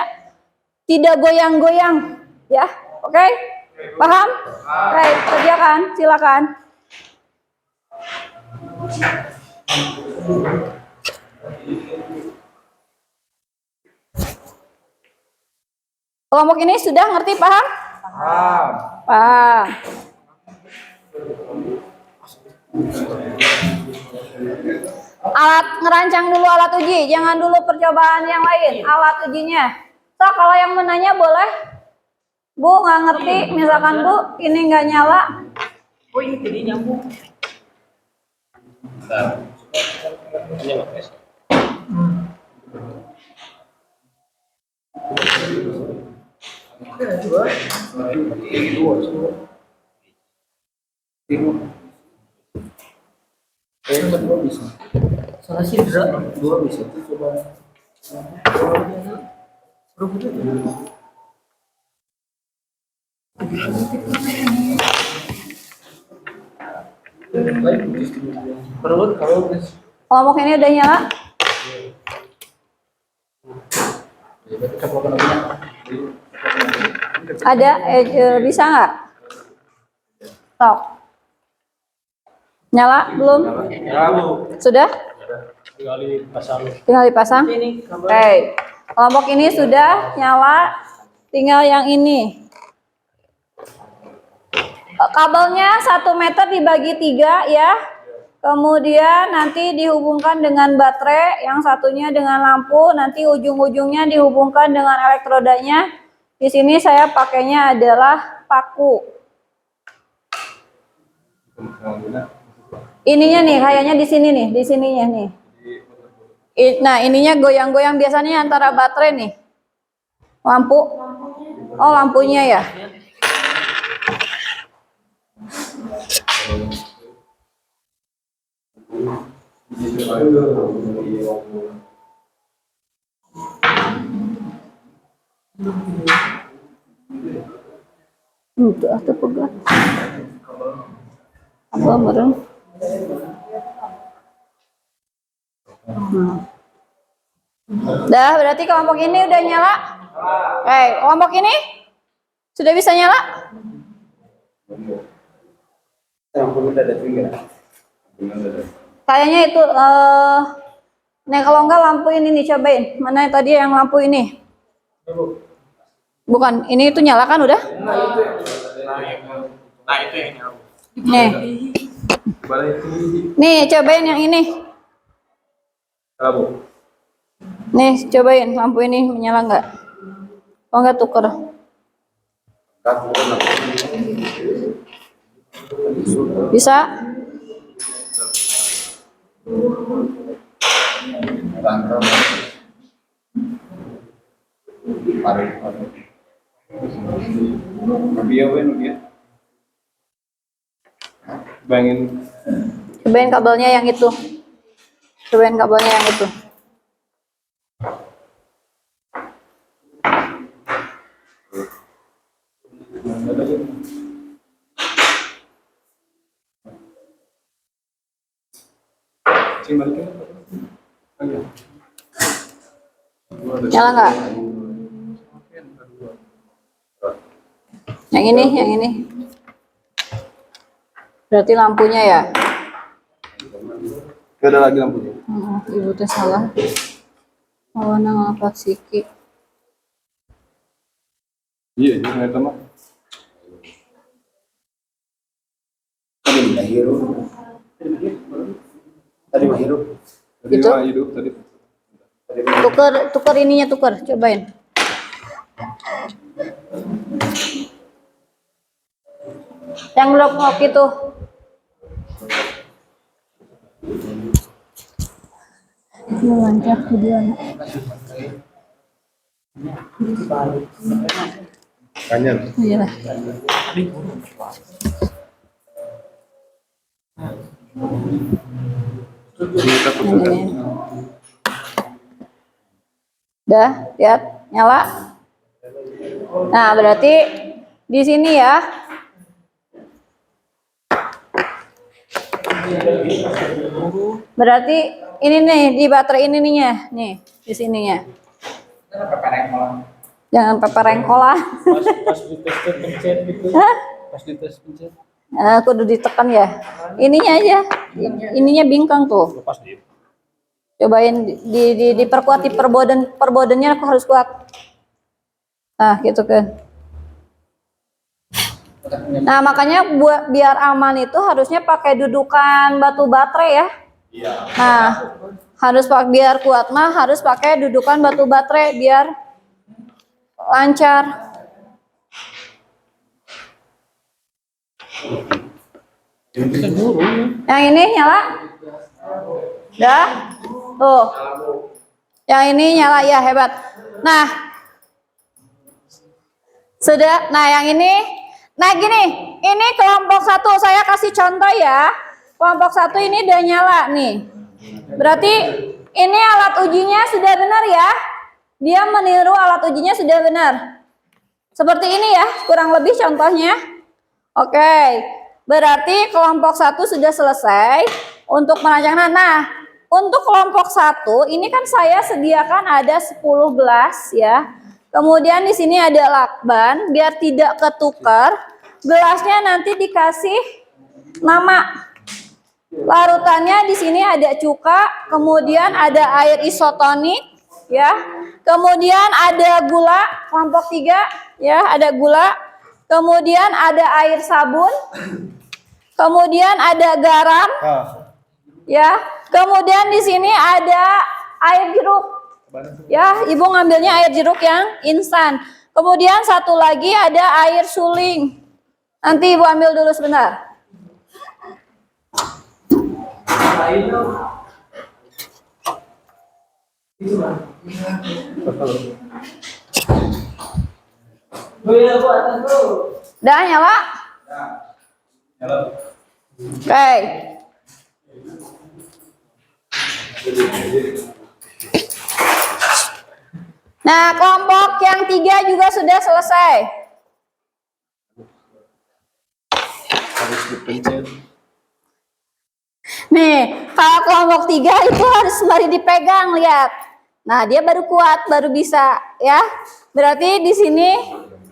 tidak goyang-goyang, ya. Oke? Paham? Oke, kerjakan, silakan. Kelompok ini sudah ngerti, paham? Paham. Paham. Alat ngerancang dulu alat uji, jangan dulu percobaan yang lain. Alat ujinya. So, kalau yang menanya boleh. Bu nggak ngerti, misalkan Bu ini nggak nyala. Oh ini jadi nyambung. Salah sih dua bisa tuh coba. Kelompok ini udah nyala? Ada? Bisa nggak? Stop. Nyala? Belum? Sudah? Tinggal dipasang? Oke. Kelompok ini sudah nyala, tinggal yang ini. Kabelnya 1 meter dibagi 3 ya. Kemudian nanti dihubungkan dengan baterai, yang satunya dengan lampu, nanti ujung-ujungnya dihubungkan dengan elektrodanya. Di sini saya pakainya adalah paku. Ininya nih, kayaknya di sini nih, di sininya nih. Nah, ininya goyang-goyang biasanya antara baterai nih. Lampu. Oh, lampunya ya. Itu atau pegat. Apa bareng? Dah, berarti kelompok ini udah nyala? Kelompok ini sudah bisa nyala? Kayaknya itu nah kalau enggak lampu ini nih, cobain. Mana tadi yang lampu ini? Bukan, ini itu nyala kan udah? Nah, itu yang nyala. Nih. Nih, cobain yang ini. Nih, cobain lampu ini menyala enggak? Oh enggak, tuker. Bisa? Cobain kabelnya yang itu. Cobain kabelnya yang itu. Nyala nggak? Yang ini, yang ini. Berarti lampunya ya? Ada lagi lampunya. Ibu teh salah. Awana ngapa siki? Iya, jangan itu mah. Tadi mah hidup. Itu? Hidup tadi. Tuker ininya, tuker, cobain. Yang blok itu. Lancar videonya. Iya. Udah, lihat nyala. Nah, berarti di sini ya. Berarti ini nih di baterai ini nih di sininya. Jangan peperengkolan. Kudu ditekan ya. Ininya aja. Ininya bingkang tuh. Cobain diperkuat di perbodennya aku harus kuat. Nah, gitu kan. Nah, makanya biar aman itu harusnya pakai dudukan batu baterai ya. Nah, harus biar kuat mah harus pakai dudukan batu baterai biar lancar. Yang ini nyala? Udah? Tuh. Yang ini nyala ya, hebat. Nah. Sudah. Nah, yang ini. Nah, gini. Ini kelompok 1 saya kasih contoh ya. Kelompok 1 ini udah nyala nih. Berarti ini alat ujinya sudah benar ya. Dia meniru alat ujinya sudah benar. Seperti ini ya, kurang lebih contohnya. Oke. Berarti kelompok 1 sudah selesai untuk merancang. Nah, untuk kelompok 1 ini kan saya sediakan ada 10 gelas ya. Kemudian di sini ada lakban biar tidak ketukar. Gelasnya nanti dikasih nama. Larutannya di sini ada cuka, kemudian ada air isotonik ya. Kemudian ada gula kelompok 3 ya, ada gula. Kemudian ada air sabun. Kemudian ada garam. Ya. Kemudian di sini ada air jeruk. Ya, Ibu ngambilnya air jeruk yang instan. Kemudian satu lagi ada air suling. Nanti Ibu ambil dulu sebentar. Udah nyala? Oke. Nah, kelompok yang 3 juga sudah selesai. Nih, kalau kelompok 3 itu harus sembari dipegang, lihat. Nah, dia baru kuat, baru bisa ya. Berarti di sini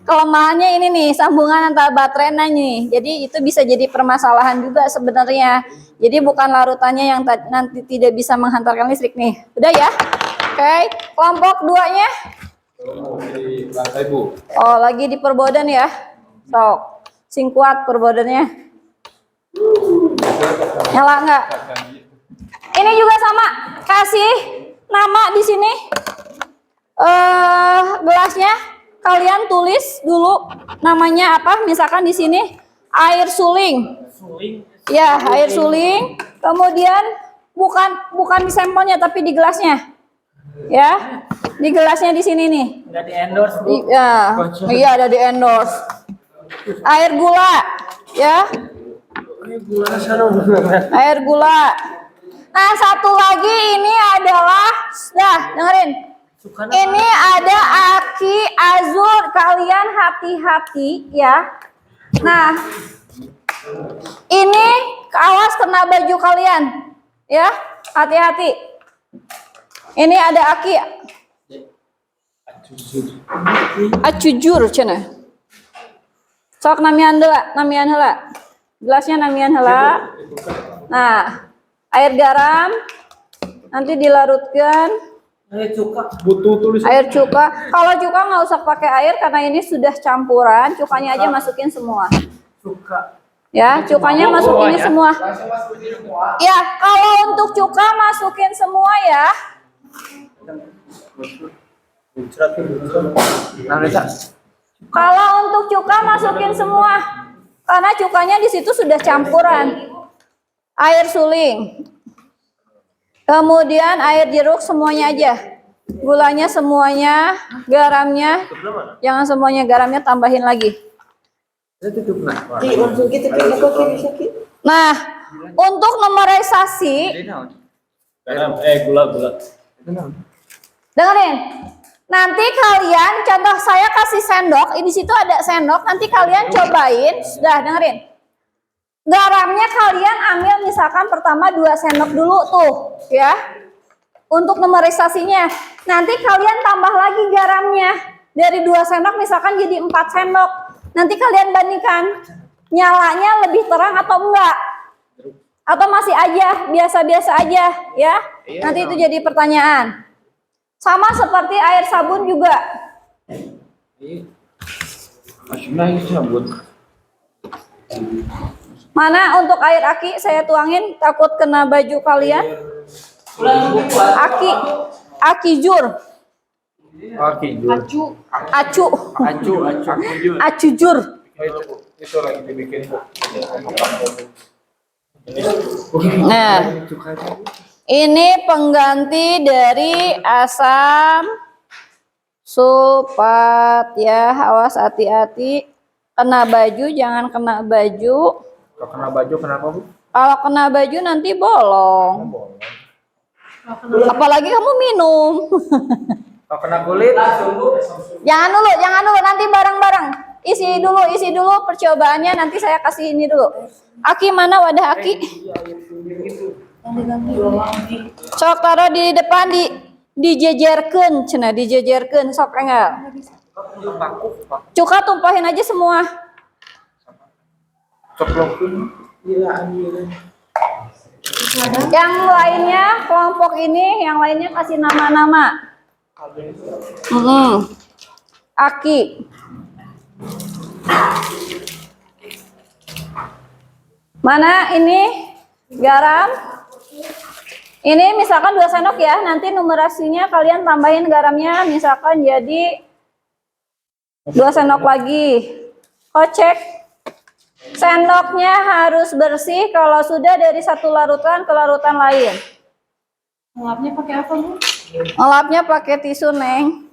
kelemahannya ini nih, sambungan antara baterai nih. Jadi itu bisa jadi permasalahan juga sebenarnya. Jadi bukan larutannya yang nanti tidak bisa menghantarkan listrik nih. Udah ya? Oke, kelompok 2-nya? Oh, lagi di perboden ya. Sok, sing kuat perbodennya. Nyala nggak? Ini juga sama, kasih nama di sini. Gelasnya kalian tulis dulu namanya apa? Misalkan di sini air suling. Ya, air suling. Kemudian bukan di sampelnya tapi di gelasnya. Ya, di gelasnya di sini nih. Udah di endorse, Bu. Iya, ada di endorse. Air gula, ya. Air gula. Nah, satu lagi ini adalah, dengerin. Ini ada aki azur, kalian hati-hati ya. Nah, ini awas kena baju kalian, ya. Hati-hati. Ini ada aki acujur cenah. Sok namian heula. Gelasnya namian heula. Nah, air garam nanti dilarutkan. Air cuka. Kalau cuka nggak usah pakai air karena ini sudah campuran. Cukanya aja masukin semua. Ya, cukanya masukin semua. Ya, kalau untuk cuka masukin semua ya. Kalau untuk cuka masukin semua, karena cukanya di situ sudah campuran. Air suling. Kemudian air jeruk semuanya aja. Gulanya semuanya, garamnya, jangan semuanya garamnya tambahin lagi. Nah, untuk memorisasi, Gula. dengerin. Nanti kalian, contoh saya kasih sendok, di situ ada sendok. Nanti kalian cobain, sudah dengerin. Garamnya kalian ambil misalkan pertama 2 sendok dulu tuh, ya. Untuk memorisasinya. Nanti kalian tambah lagi garamnya. Dari 2 sendok misalkan jadi 4 sendok. Nanti kalian bandingkan nyalanya lebih terang atau enggak. Atau masih aja, biasa-biasa aja, ya. Nanti itu jadi pertanyaan. Sama seperti air sabun juga. Mana untuk air aki saya tuangin, takut kena baju kalian. Aki jur. Acu jur. Itu lagi dibikin. Nah, ini pengganti dari asam sulfat ya. Awas hati-hati kena baju, jangan kena baju. Kalau kena baju kenapa, Bu? Kalau kena baju nanti bolong. Apalagi kamu minum. Kalau kena kulit, Jangan dulu, nanti bareng-bareng. Isi dulu percobaannya, nanti saya kasih ini dulu. Aki mana wadah Aki? Sok taruh di depan, dijejerkeun, cenah dijejerkeun sok enggak. Cuka tumpahin aja semua. Yang lainnya kelompok ini, yang lainnya kasih nama-nama. Aki. Mana ini garam? Ini misalkan 2 sendok ya. Nanti numerasinya kalian tambahin garamnya misalkan jadi 2 sendok lagi. Kocek. Sendoknya harus bersih kalau sudah dari satu larutan ke larutan lain. Ngelapnya pakai apa, Bu? Ngelapnya pakai tisu, Neng.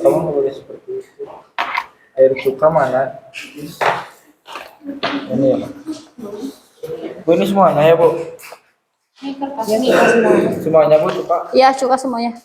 kamu nggak boleh seperti itu. Air cuka mana? Ini ya, Bu, ini semuanya ya, Bu? Semuanya, Bu, cuka? Iya, cuka semuanya.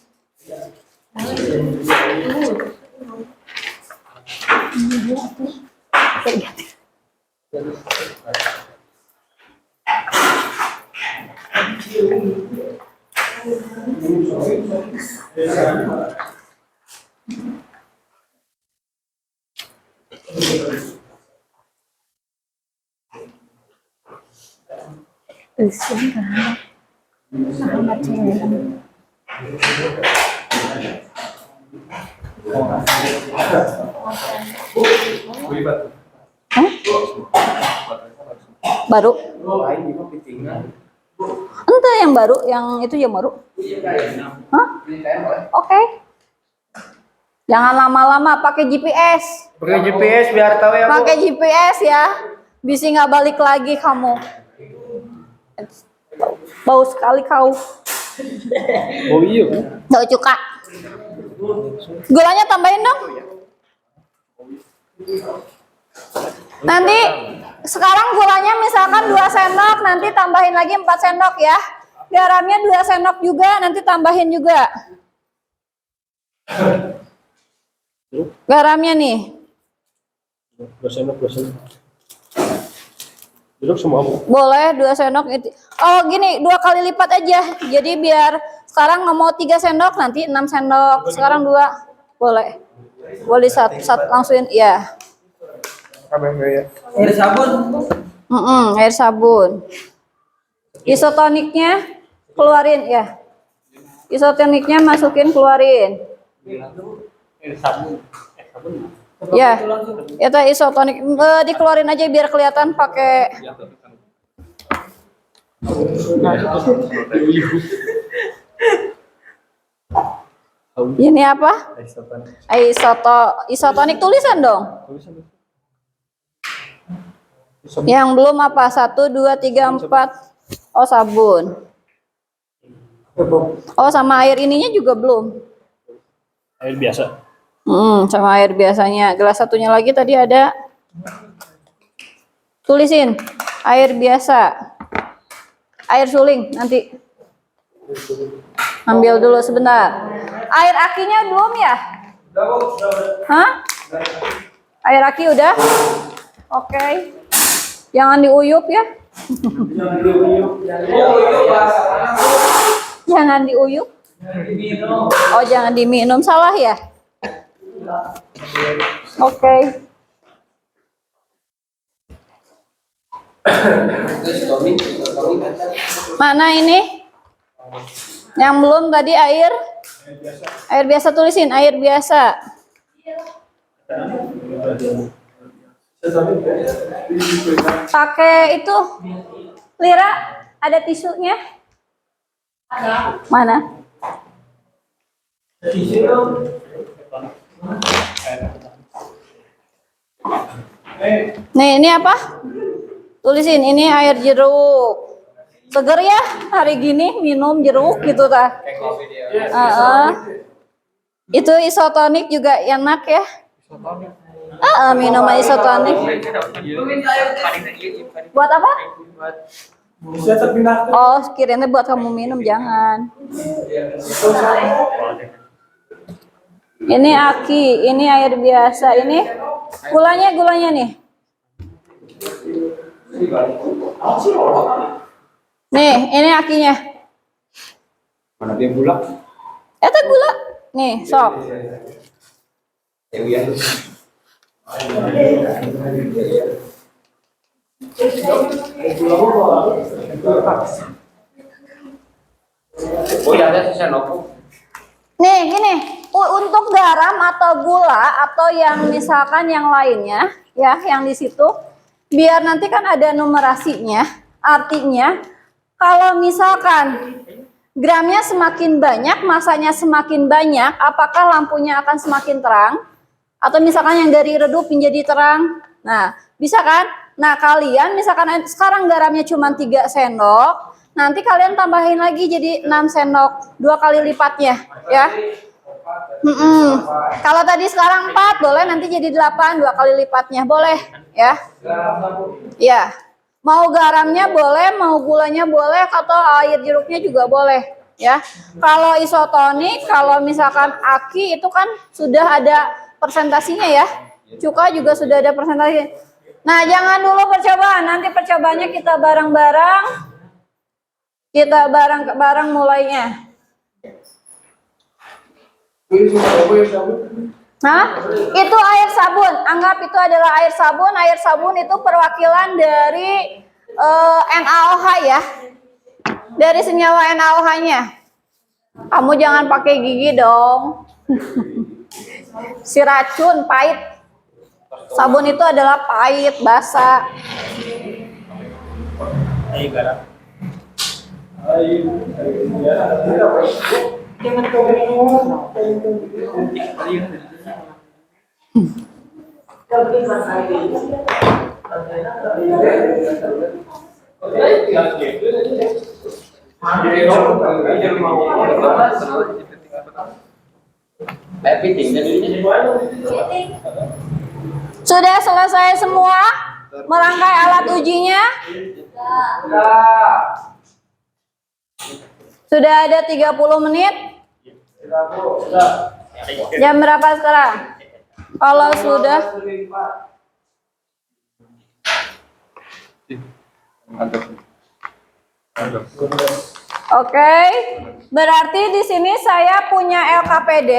Baru? Entah yang baru, yang itu yang baru. Hah? Oke. Jangan lama-lama, pakai GPS. Pakai GPS biar tahu ya, Bu. Pakai GPS ya. Bisa nggak balik lagi kamu. Bau sekali kau. Oh iya. Bau cuka. Gulanya tambahin dong. Nanti sekarang gulanya misalkan 2 sendok, nanti tambahin lagi 4 sendok ya. Garamnya 2 sendok juga, nanti tambahin juga. Garamnya nih. 2 sendok. Duduk semua, Bu. Boleh 2 sendok. Oh gini, 2 kali lipat aja. Jadi biar sekarang mau 3 sendok, nanti 6 sendok. Sekarang 2. Boleh. Boleh satu langsungin, ya. Air sabun. Air sabun. Isotoniknya keluarin ya. Isotoniknya masukin, keluarin. Ya, itu isotonik. Dikeluarin aja biar kelihatan pakai. Ini apa? Isotonik tulisan dong. Yang belum apa? 1, 2, 3, 4. Oh, sabun. Oh, sama air ininya juga belum. Air biasa. Sama air biasanya. Gelas satunya lagi tadi ada. Tulisin air biasa. Air suling nanti. Ambil dulu sebentar. Air akinya belum ya? Hah? Air aki udah? Oke. Jangan diuyup ya. Jangan diuyup. Oh, jangan diminum, salah ya? Oke. Mana ini? Yang belum tadi air? Air biasa, tulisin air biasa. Pakai itu. Lira, ada tisunya? Mana? Nih, ini apa? Tulisin ini air jeruk. Seger ya hari gini minum jeruk gitu ta. Itu isotonik juga enak ya. Minum isotonik. Buat apa? Oh, kirain buat kamu minum, jangan. Ini aki, ini air biasa, ini gulanya nih. Nih, ini akinya. Mana dia gula? Eta gula. Nih, sok. Oh ya, ada sisa nopo. Nih, gini. Untuk garam atau gula atau yang misalkan yang lainnya, ya, yang di situ, biar nanti kan ada numerasinya. Artinya, kalau misalkan gramnya semakin banyak, masanya semakin banyak, apakah lampunya akan semakin terang? Atau misalkan yang dari redup menjadi terang? Nah, bisa kan? Nah, kalian misalkan sekarang garamnya cuma 3 sendok, nanti kalian tambahin lagi jadi 6 sendok, 2 kali lipatnya, ya. Kalau tadi sekarang 4, boleh nanti jadi 8, 2 kali lipatnya, boleh, ya. Ya. Mau garamnya boleh, mau gulanya boleh, atau air jeruknya juga boleh, ya. Kalau isotonik, kalau misalkan aki itu kan sudah ada persentasinya ya. Cuka juga sudah ada persentasi. Nah, jangan dulu percobaan, nanti percobaannya kita bareng-bareng. Kita bareng-bareng mulainya. Nah, itu air sabun. Anggap itu adalah air sabun. Air sabun itu perwakilan dari NaOH ya. Dari senyawa NaOH-nya. Kamu jangan pakai gigi dong. Si racun pahit. Sabun itu adalah pahit, basa. Sudah selesai semua merangkai alat ujinya? Sudah ada 30 menit? Jam berapa sekarang? Kalau sudah Oke, berarti di sini saya punya LKPD,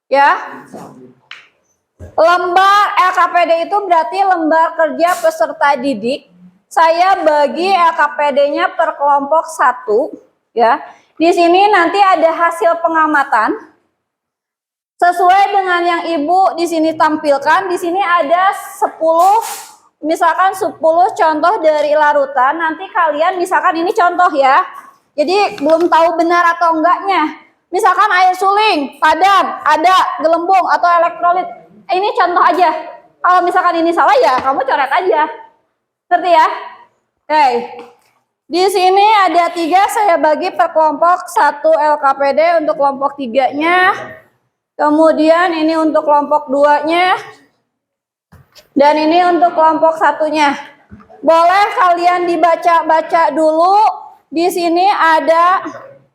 ya. Lembar LKPD itu berarti lembar kerja peserta didik. Saya bagi LKPD-nya per kelompok 1, ya. Di sini nanti ada hasil pengamatan. Sesuai dengan yang Ibu di sini tampilkan, di sini ada 10, misalkan 10 contoh dari larutan. Nanti kalian misalkan ini contoh ya. Jadi belum tahu benar atau enggaknya. Misalkan air suling, padam, ada, gelembung atau elektrolit. Ini contoh aja. Kalau misalkan ini salah ya kamu coret aja. Ngerti ya? Oke. Di sini ada 3, saya bagi per kelompok 1 LKPD untuk kelompok 3-nya. Kemudian ini untuk kelompok 2-nya. Dan ini untuk kelompok 1-nya. Boleh kalian dibaca-baca dulu. Di sini ada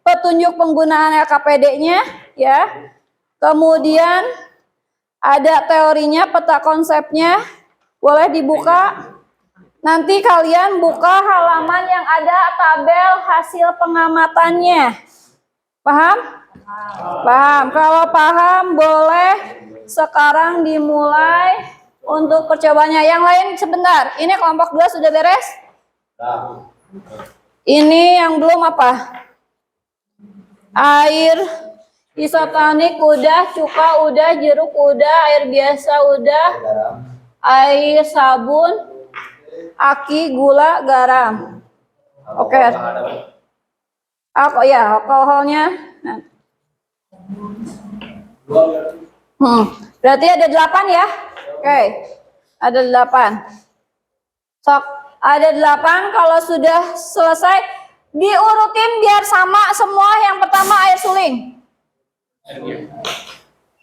petunjuk penggunaan LKPD-nya ya. Kemudian ada teorinya, peta konsepnya. Boleh dibuka. Nanti kalian buka halaman yang ada tabel hasil pengamatannya. Paham? Paham. Kalau paham boleh sekarang dimulai untuk percobanya. Yang lain sebentar. Ini kelompok 2 sudah beres? Ini yang belum apa? Air isotonik udah, cuka udah, jeruk udah, air biasa udah, air sabun, aki, gula, garam. Oke. Ya, alkoholnya. Berarti ada 8 ya? Oke. Ada 8. Sok. Ada 8, kalau sudah selesai diurutin biar sama semua. Yang pertama air suling.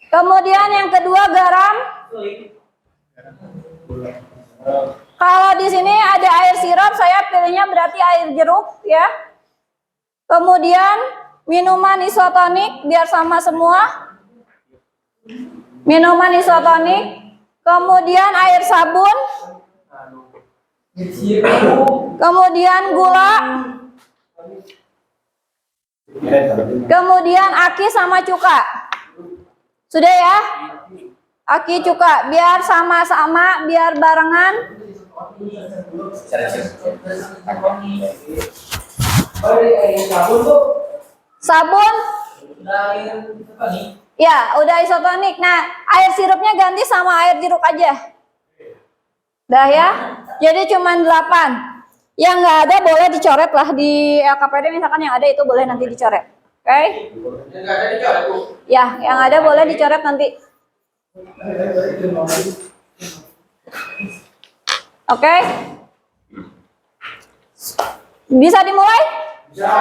Kemudian yang kedua garam. Kalau di sini ada air sirup, saya pilihnya berarti air jeruk ya. Kemudian minuman isotonik biar sama semua. Minuman isotonik. Kemudian air sabun. Kemudian gula, kemudian aki sama cuka. Sudah ya? Aki, cuka, biar sama-sama, biar barengan. Sabun? Ya, udah isotonik. Nah, air sirupnya ganti sama air jeruk aja. Dah ya, jadi cuma 8. Yang nggak ada boleh dicoret lah di LKPD, misalkan yang ada itu boleh nanti dicoret. Oke? Yang nggak ada dicoret, Bu? Ya, yang ada boleh dicoret nanti. Oke? Bisa dimulai? Bisa.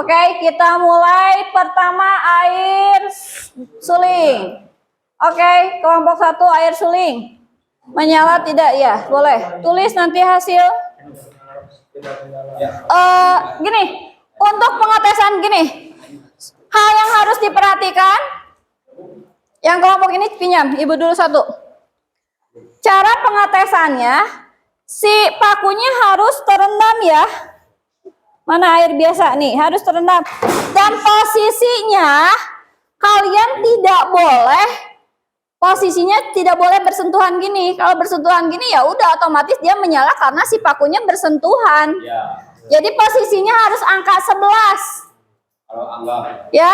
Oke, kita mulai. Pertama air suling. Oke, kelompok 1 air suling. Menyala tidak? Ya, boleh. Tulis nanti hasil. Gini, untuk pengetesan gini. Hal yang harus diperhatikan. Yang kelompok ini pinjam, Ibu dulu 1. Cara pengetesannya, si pakunya harus terendam ya. Mana air biasa nih, harus terendam. Dan posisinya, kalian tidak boleh posisinya tidak boleh bersentuhan gini. Kalau bersentuhan gini ya udah otomatis dia menyala karena si pakunya bersentuhan. Ya. Jadi posisinya harus angka 11. Kalau anggap. Ya,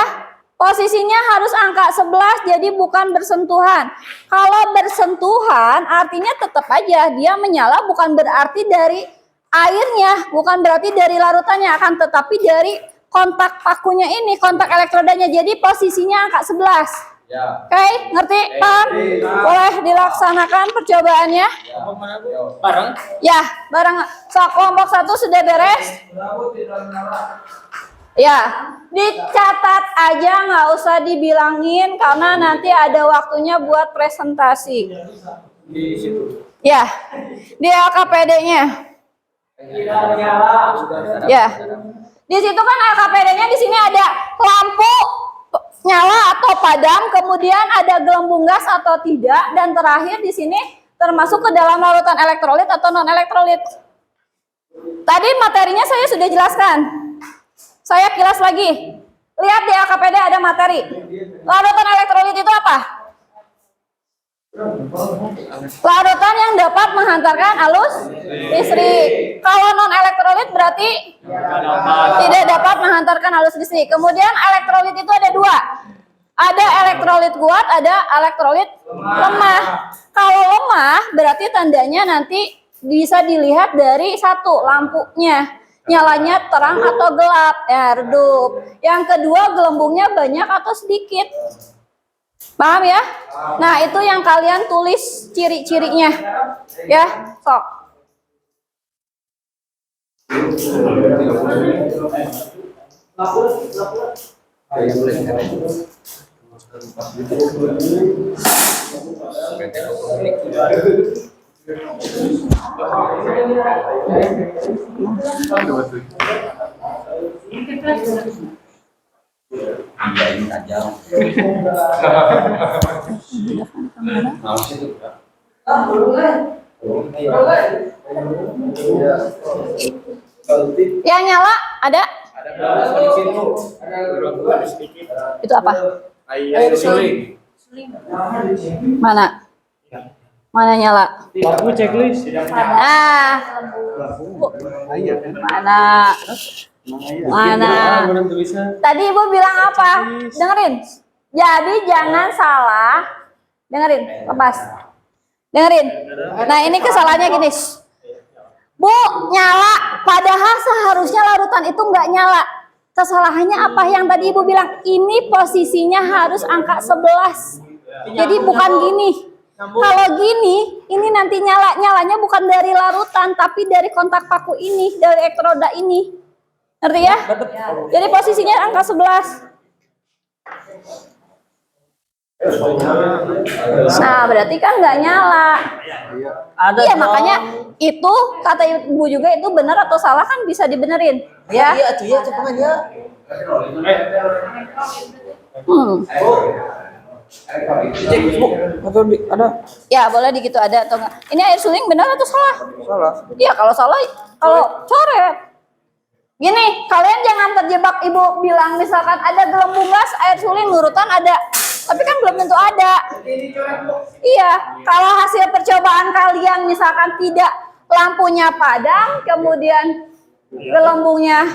posisinya harus angka 11 jadi bukan bersentuhan. Kalau bersentuhan artinya tetap aja dia menyala, bukan berarti dari airnya, bukan berarti dari larutannya, akan tetapi dari kontak pakunya ini, kontak elektrodanya. Jadi posisinya angka 11. Ya. Oke, ngerti? Paham? Boleh dilaksanakan percobaannya? Ya. Bareng? Ya, bareng. So, kelompok 1 sudah beres? Ya, dicatat aja, nggak usah dibilangin karena nanti ada waktunya buat presentasi. Ya, di LKPD-nya. Ya, di situ kan LKPD-nya di sini ada lampu nyala atau padam, kemudian ada gelembung gas atau tidak, dan terakhir di sini termasuk ke dalam larutan elektrolit atau non elektrolit. Tadi materinya saya sudah jelaskan. Saya kilas lagi. Lihat di LKPD ada materi. Larutan elektrolit itu apa? Larutan yang dapat menghantarkan arus listrik. Kalau non elektrolit berarti tidak dapat menghantarkan arus listrik. Kemudian elektrolit itu ada 2. Ada elektrolit kuat, ada elektrolit lemah. Kalau lemah berarti tandanya nanti bisa dilihat dari satu, lampunya nyalanya terang atau gelap, ya redup. Yang kedua, gelembungnya banyak atau sedikit. Paham ya? Nah, itu yang kalian tulis ciri-cirinya. Ya, sok. Yang nyala ada? Itu apa? Air suling. Mana? Mana nyala? Lampu checklist. Ah. Mana? Mana? Tadi Ibu bilang apa? Dengerin. Jadi jangan salah. Dengerin, lepas. Dengerin. Nah, ini kesalahannya gini. Bu, nyala. Padahal seharusnya larutan itu nggak nyala. Kesalahannya apa yang tadi Ibu bilang? Ini posisinya harus angka 11. Jadi bukan gini. Kalau gini, ini nanti nyalanya bukan dari larutan, tapi dari kontak paku ini, dari elektroda ini. Ngerti ya? Jadi posisinya angka 11. Nah, berarti kan nggak nyala. Iya, makanya itu kata Ibu juga itu benar atau salah kan bisa dibenerin. Ya. Iya, iya, cepat aja. Atau ada? Ya, boleh di gitu ada atau enggak. Ini air suling benar atau salah? Salah. Iya, kalau salah, kalau coret. Gini, kalian jangan terjebak Ibu bilang misalkan ada gelembung gas, air suling nurutan ada. Tapi kan belum tentu ada. Iya, kalau hasil percobaan kalian misalkan tidak lampunya padam, kemudian gelembungnya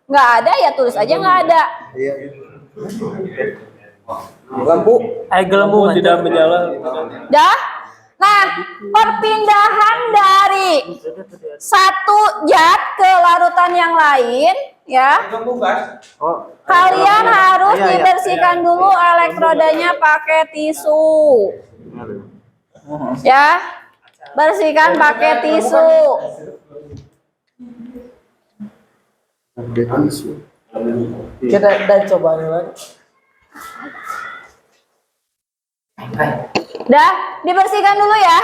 nggak ada, ya tulis aja nggak ada. Lampu gelembung tidak menyala. Dah. Nah, perpindahan dari satu zat ke larutan yang lain, ya. Kalian harus dibersihkan dulu elektrodanya pakai tisu. Ya. Bersihkan pakai tisu. Kita dan coba lagi. Dah, dibersihkan dulu ya.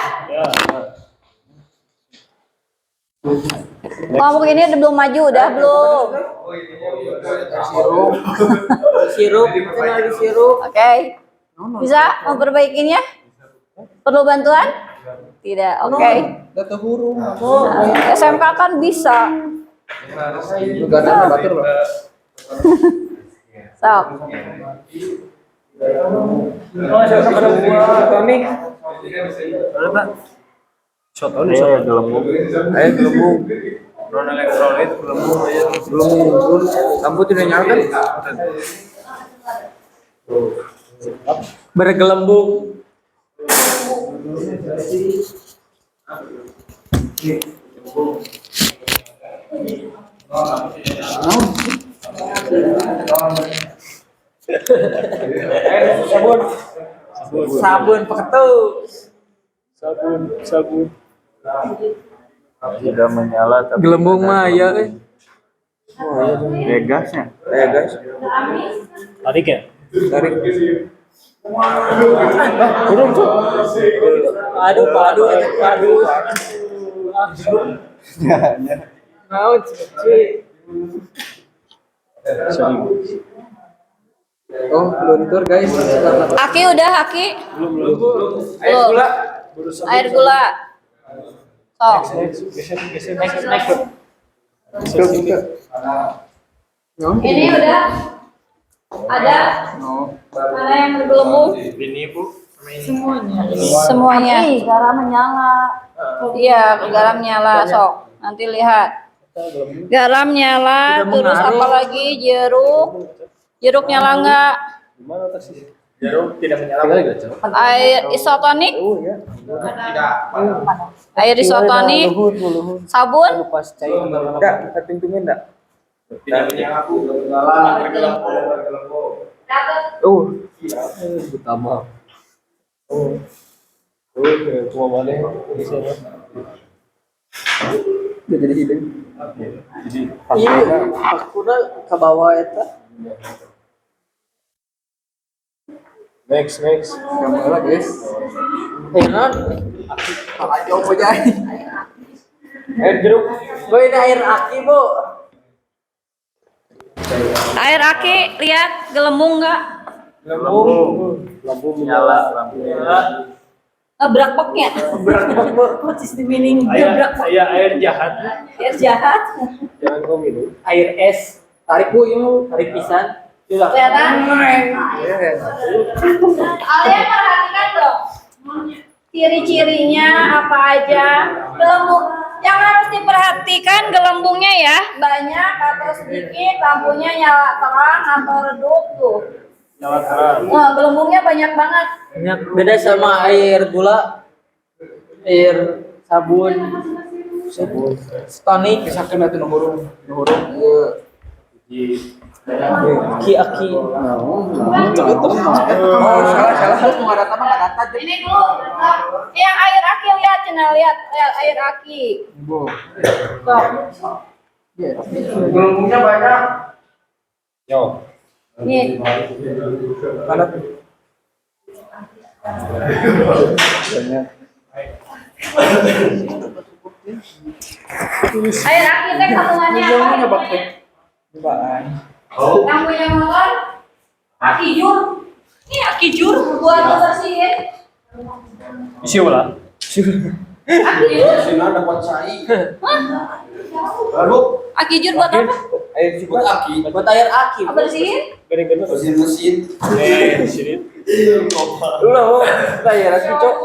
Kelompok ini udah belum maju, udah belum? Sirup, kenal di sirup. Oke. Bisa memperbaikinya? Perlu bantuan? Tidak, oke. Data huruf. Nah, SMK kan bisa. Juga ada batur loh. Sok. Oh, siapa pada buah Tony? Ada Pak? Shot on, shot gelembung. Ayo gelembung. Non elektrolit gelembung aja. Gelembung. Lampu tidak nyala kan? Bergelembung. Sabun peketus. Sabun. Tidak menyala tapi gelembung mah ya gasnya. Gas. Tarik ya? Tarik. Turun tuh. Aduh. Naon sih? Oh, luntur guys. Aki udah, Aki? Belum. Air gula. Sok. Ini udah ada. Mana yang bergelembung? Ini Bu. Semuanya. Garam menyala. Iya, garam nyala. Sok. Nanti lihat. Garam nyala. Terus apalagi jeruk. Jeruk nyala enggak? Jarum tidak menyala. Air isotonik, air isotonik, sabun, Enggak, kita pintunya enggak. Tidak menyala. Utama. Cuma boleh di sana. Jadi hidup. Jadi paskurna ke bawah eta. Next. Gambar lagi, guys. Non. Ayo mau jadi. Air jeruk. Boy, ini air aki, Bu. air aki, lihat gelembung nggak? Lampu menyala. Brakpoknya. What is the meaning? Air jahat. Air jahat. Jangan kau minum. Air es. Tarik Bu, yuk. Tarik pisan. Kelihatan? Kalian perhatikan dong. Ciri-cirinya apa aja? Gelembung. Yang harus diperhatikan gelembungnya ya, banyak atau sedikit, lampunya nyala terang atau redup tuh. Nyala terang. Wah, gelembungnya banyak banget. Beda sama air gula, air sabun, tonik. Bisa kena tuh nomor. Aki. Ini dulu, yang air aki lihat, lihat air aki. Gelembungnya banyak. Yo. Nih. Mana? Air aki teh kandungannya apa? Yang punya motor, aki jur. Ini aki jur buat bersihin. Isi ulah. Aki jur. Sini ada buat cai. Lalu Aki jur buat apa? air Buat aki. buat air aki. Bersihin. Bersihin mesin. Sini. Lu air aki, Cok.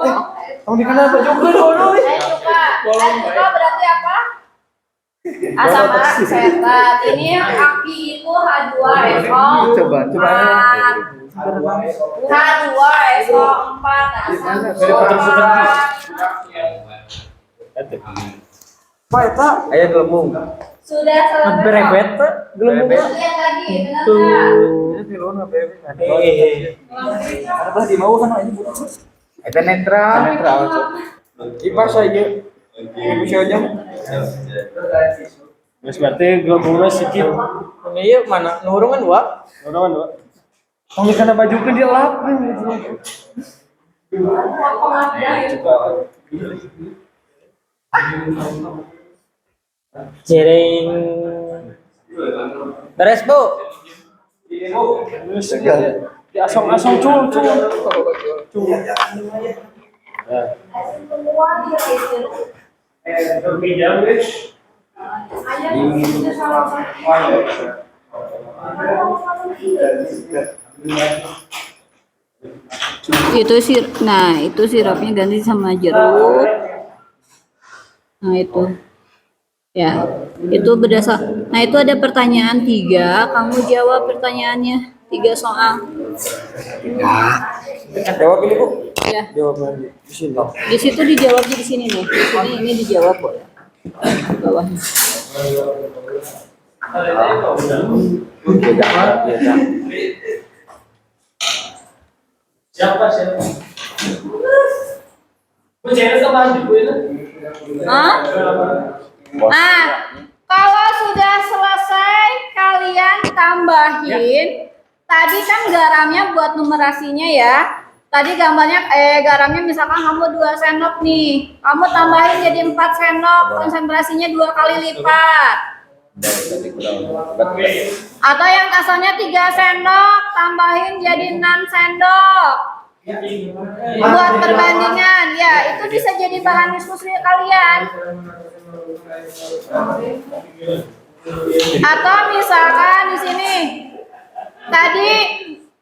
Kamu di kana juga dulu. Suka berarti apa? Asam aksetat. Ini aki itu H2SO. Coba. H2SO 4. Apa eta? Aya gelembung. Sudah selesai. Berebet gelembung. Lihat lagi, benar Tuh. nggak? Ini filona bebek. Apa di mau kan aja, Bu. Eta netral. Kipas aja. Ini bisa aja. Mas berarti gelembungnya sedikit. Ini iya mana? Nurungan dua. Kamu kena baju ke dia lap. Jering. Beres, Bu. Di asong-asong cung. Itu sirapnya ganti sama jeruk. Nah itu, ya itu berdasar. Nah itu ada pertanyaan 3, kamu jawab pertanyaannya 3 soal. Jawab ini, Bu. Ya. Jawab lagi. Di sini. Di situ dijawab di sini nih. Di sini ini dijawab boleh. Bawahnya. Siapa? Nah, kalau sudah selesai kalian tambahin. Tadi kan garamnya buat numerasinya ya. Tadi garamnya misalkan kamu 2 sendok nih. Kamu tambahin jadi 4 sendok, konsentrasinya 2 kali lipat. Atau yang asalnya 3 sendok, tambahin jadi 6 sendok. Buat perbandingan, ya itu bisa jadi bahan diskusi kalian. Atau misalkan di sini, tadi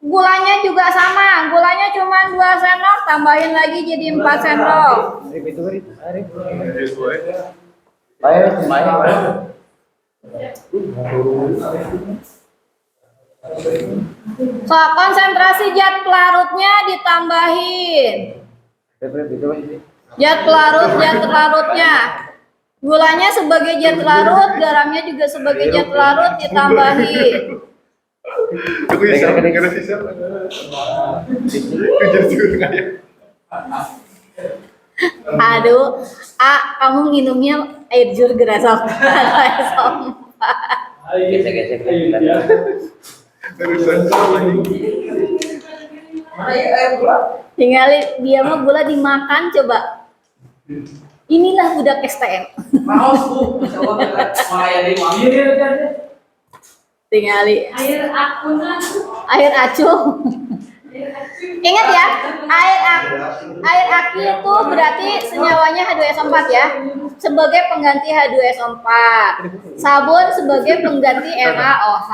gulanya juga sama, gulanya cuma 2 sendok, tambahin lagi jadi 4 sendok. So, konsentrasi zat pelarutnya ditambahin. Zat pelarutnya. Gulanya sebagai zat pelarut, garamnya juga sebagai zat pelarut ditambahin. Aduh, kamu minumnya air jur gerasa. Tinggal dia mah gula dimakan coba. Inilah budak STM. Tinggali air acuh. Ingat ya, air aki itu berarti senyawanya H2SO4 ya, sebagai pengganti H2SO4. Sabun sebagai pengganti NaOH.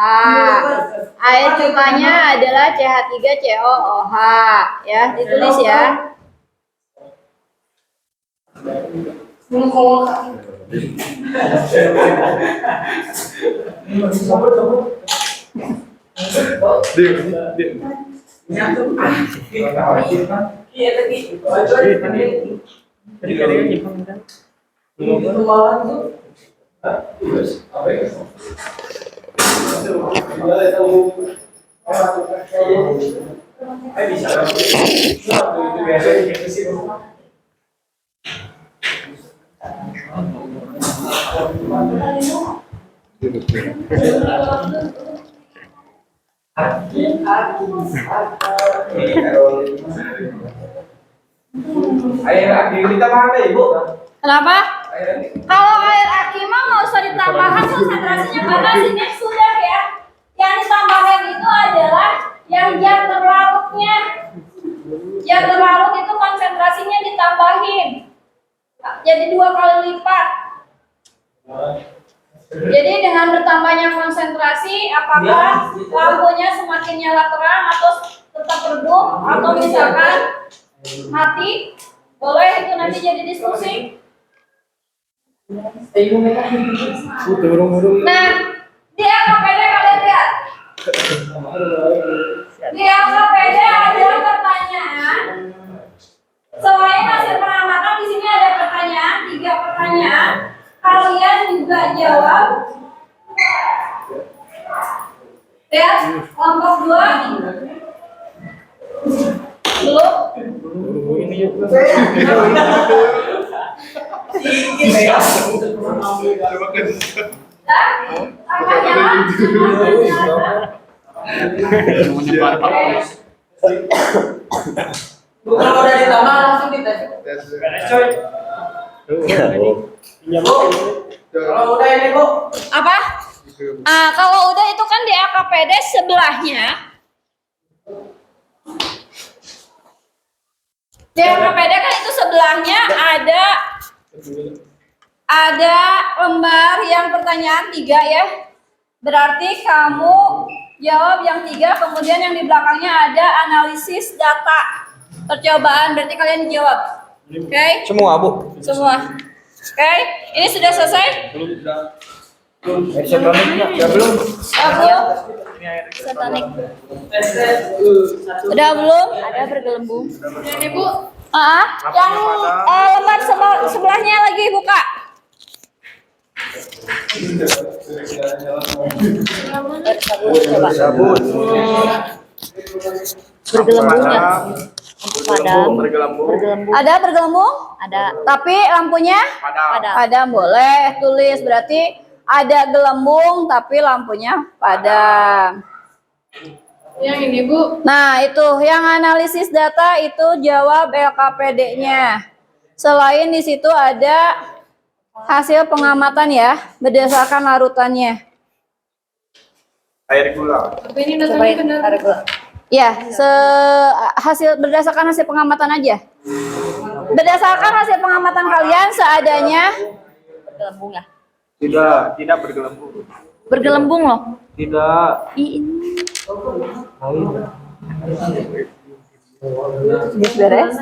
Air cukanya adalah CH3COOH ya, ditulis ya. Air aki kita mana Ibu? Kenapa? Kalau air aki mah nggak usah ditambahkan konsentrasinya karena sini sudah ya. Yang ditambahkan itu adalah yang zat terlarutnya. Zat terlarut itu konsentrasinya ditambahin. Jadi 2 kali lipat. Jadi dengan bertambahnya konsentrasi, apakah lampunya semakin nyala terang atau tetap redup atau misalkan mati? Boleh itu nanti jadi diskusi. Nah, di LKPD kalian lihat. Di LKPD ada pertanyaan. Selain hasil pengamatan di sini ada pertanyaan, 3 pertanyaan. Kalian juga jawab. Lihat, kelompok 2. Belum? Bukan udah ditambah langsung dites. Kalau udah ini Bu. Apa? Kalau udah itu kan di AKPD sebelahnya. Di AKPD kan itu sebelahnya ada lembar yang pertanyaan 3 ya. Berarti kamu jawab yang 3, kemudian yang di belakangnya ada analisis data percobaan. Berarti kalian jawab. Oke? Semua Bu. Semua. Oke? Ini sudah selesai? Belum. Ya belum. Belum? Setonik. Udah belum? Ada bergelembung. Ini Bu. Yang lembar sebelahnya lagi buka. Sabun. Bergelembung ya? Padam. Ada bergelembung? Ada. Tapi lampunya? Padam. Boleh tulis. Berarti ada gelembung tapi lampunya padam. Yang ini Bu. Nah itu yang analisis data itu jawab LKPD-nya. Selain di situ ada hasil pengamatan ya berdasarkan larutannya. Air gula. Tapi ini datanya benar. Air gula. Ya, berdasarkan hasil pengamatan aja. Berdasarkan hasil pengamatan kalian seadanya. Bergelembung ya? Tidak bergelembung. Bergelembung loh. Tidak. Ini. Beres.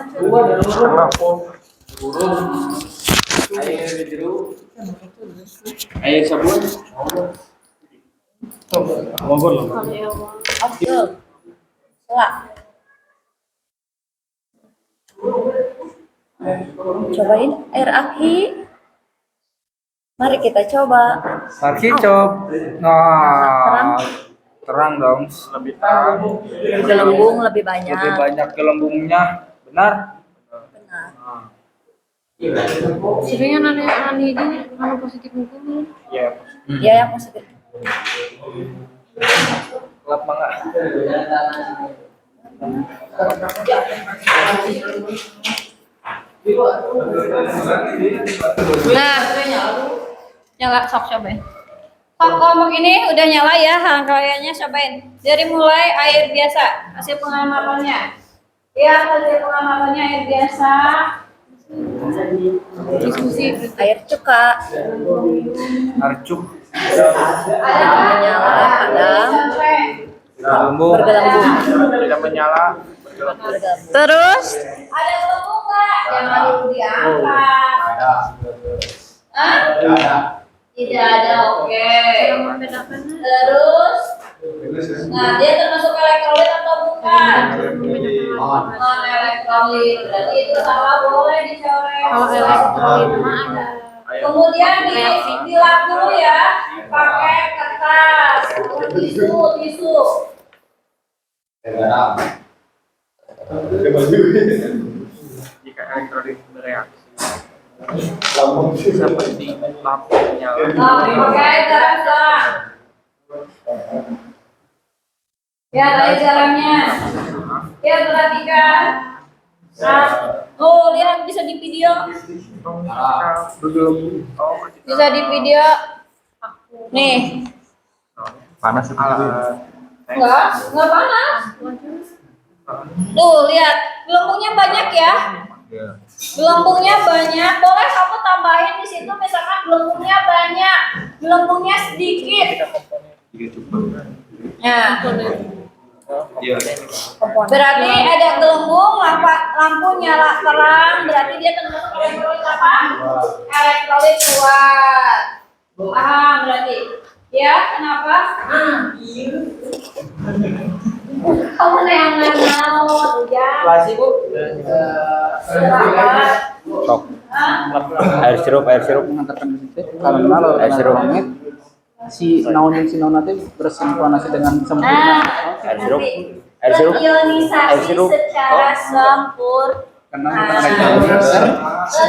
Air sabun. Abdul. Selak. Cobain air aki. Mari kita coba. Markicop. Nah, terang dong. Lebih terang. Gelembung lebih banyak. Lebih banyak gelembungnya. Benar? Benar. Sebenarnya aneh ini anu positif hukum. Iya. Ya yang positif. Gelap banget. Nah, nyala, sok cobain. Sok kelompok ini udah nyala ya, rangkaiannya cobain. Dari mulai air biasa, hasil pengamatannya. Ya, hasil pengamatannya air biasa. Diskusi air cuka. Arcuk. Ada menyala, padam. Gelembung. Bergelembung. Tidak menyala. Terus ada gelembung nggak? Jangan dulu diangkat. Tidak ada, oke. Terus, nah dia termasuk elektrolit atau bukan? Non elektrolit, berarti itu salah, boleh dicoret. Kalau elektrolit mah ada. Kemudian dilap dulu ya, pakai kertas, tisu. Jika elektrolit bereaksi seperti lampu menyala. Pakai garam. Ya, tadi garamnya. Ya, perhatikan. Nah, oh, lihat bisa di video. Bisa di video. Nih. Panas itu. Enggak panas. Tuh, lihat. Gelembungnya banyak ya. Gelembungnya banyak. Boleh kamu tambahin di situ misalkan gelembungnya banyak, gelembungnya sedikit. Nah. Berarti ada gelembung, lampu nyala terang, berarti dia termasuk elektrolit apa? Elektrolit kuat. Paham berarti? Ya, kenapa? Kamu yang mau, ya? Kelas Bu. Sok. Air sirup. Mengantarkan itu kalau air sirup si naon teh bersinkronasi dengan sempurna. Air sirup. Berionisasi secara sempurna.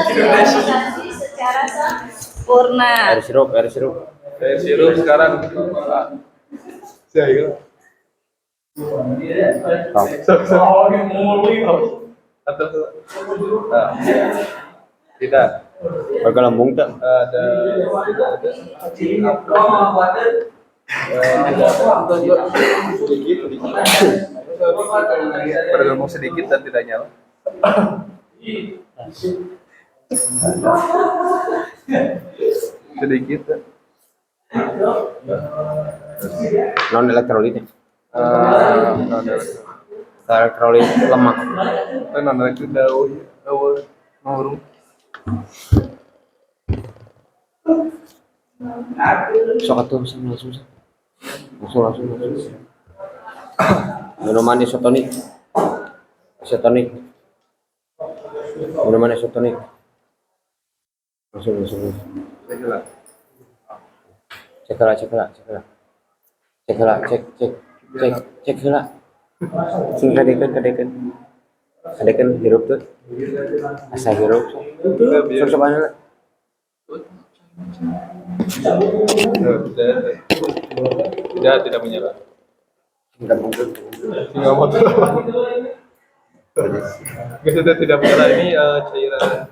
Berionisasi secara sempurna. Air sirup. Air sirup sekarang. Saya tidak bergelembung tak ada bergelembung sedikit dan tidak nyala sedikit non elektrolitnya elektrolit lemah non elektrolit daun sok atuh langsung minuman isotonik minuman isotonik langsung cek lah sing kadekeun hirup tuh asa hirup sok cobaan lah tidak menyala tidak motor tidak menyala ini cairan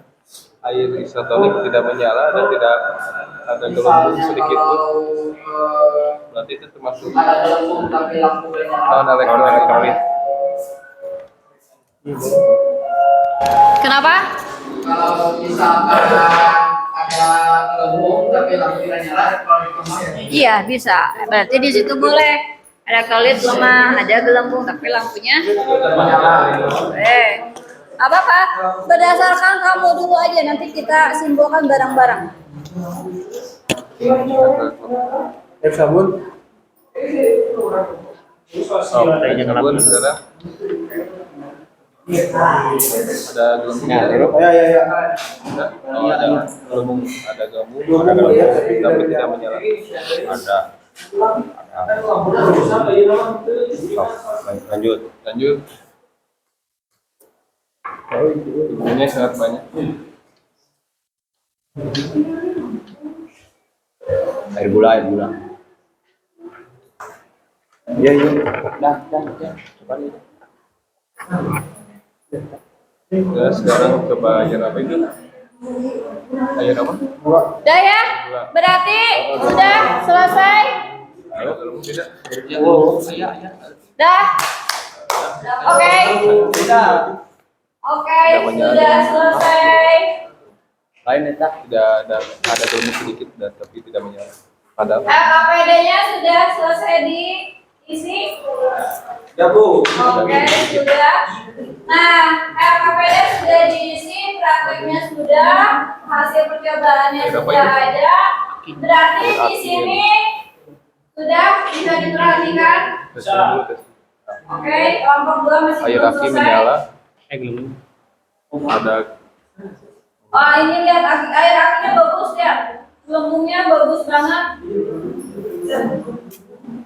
air isotonik tidak menyala dan tidak ada gelembung sedikit pun berarti itu termasuk non elektrolit. Kenapa? Kalau misalkan ada gelembung tapi lampu tidak nyala, elektrolit lemah ya? Iya, bisa. Berarti di situ boleh elektrolit lemah, ada gelembung tapi lampunya boleh. Apa? Berdasarkan kamu dulu aja, nanti kita simpulkan bareng-bareng. Air sabun Kebun sekarang ada gelembung. Oh, ada gelembung, ada tapi tidak menyala. Ada. Lanjut. Ibunya sangat banyak. Air gula. Iya. Dah. Coba lihat. Nah, sekarang coba air apa itu? Air apa? Udah ya? Berarti sudah selesai? Ayo, kalau tidak. Dah? Oke. Oke, sudah selesai. Lain ya, tidak ada gelembung sedikit dan tapi tidak menyala. Padahal LKPD-nya sudah selesai diisi? ya Bu. Oke, sudah. Nah, LKPD sudah diisi, prakteknya sudah, hasil percobaannya sudah ada. Berarti di sini sudah bisa diperhatikan. Oke, kelompok 2 masih Air belum aki selesai. menyala. Ada. Oh, ini lihat air akinya bagus ya. Gelembungnya bagus banget.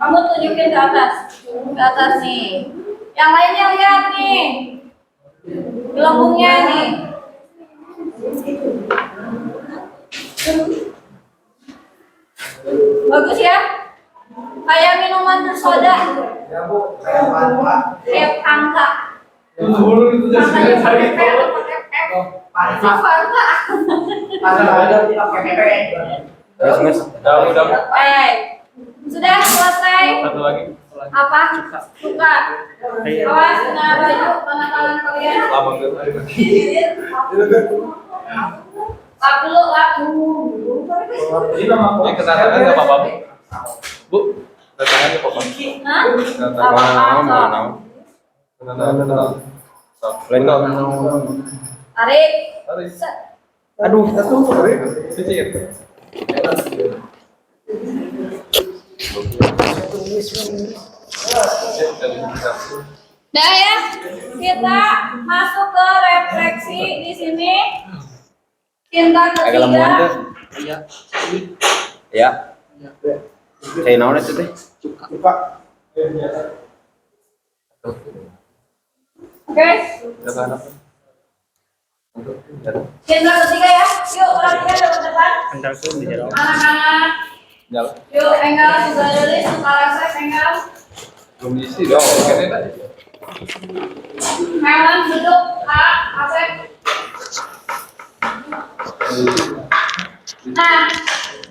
Kamu tunjukin ke atas nih. Yang lainnya lihat nih, gelembungnya nih. Bagus ya, kayak minuman bersoda. Kayak Fanta. Makanya pakai F. Fanta. Udah. Sudah selesai. Satu lagi. Apa? Suka. Awas kena baju tangan kalian. Lama Lap dulu, lap. Ini ketangan nggak apa-apa Bu? Ketangan nggak apa-apa. Hah? Tarik. Aduh, satu. Cicir. Dah ya, kita masuk ke refleksi di sini. Tingkat ketiga. Ya. Saya naon itu teh? Oke. Tingkat ketiga ya. Yuk, perhatikan ke depan. Anak-anak. Yuk, Enggal juga tulis, Kalasek, Enggal. Belum diisi dong. Melon duduk, Asep. Nah,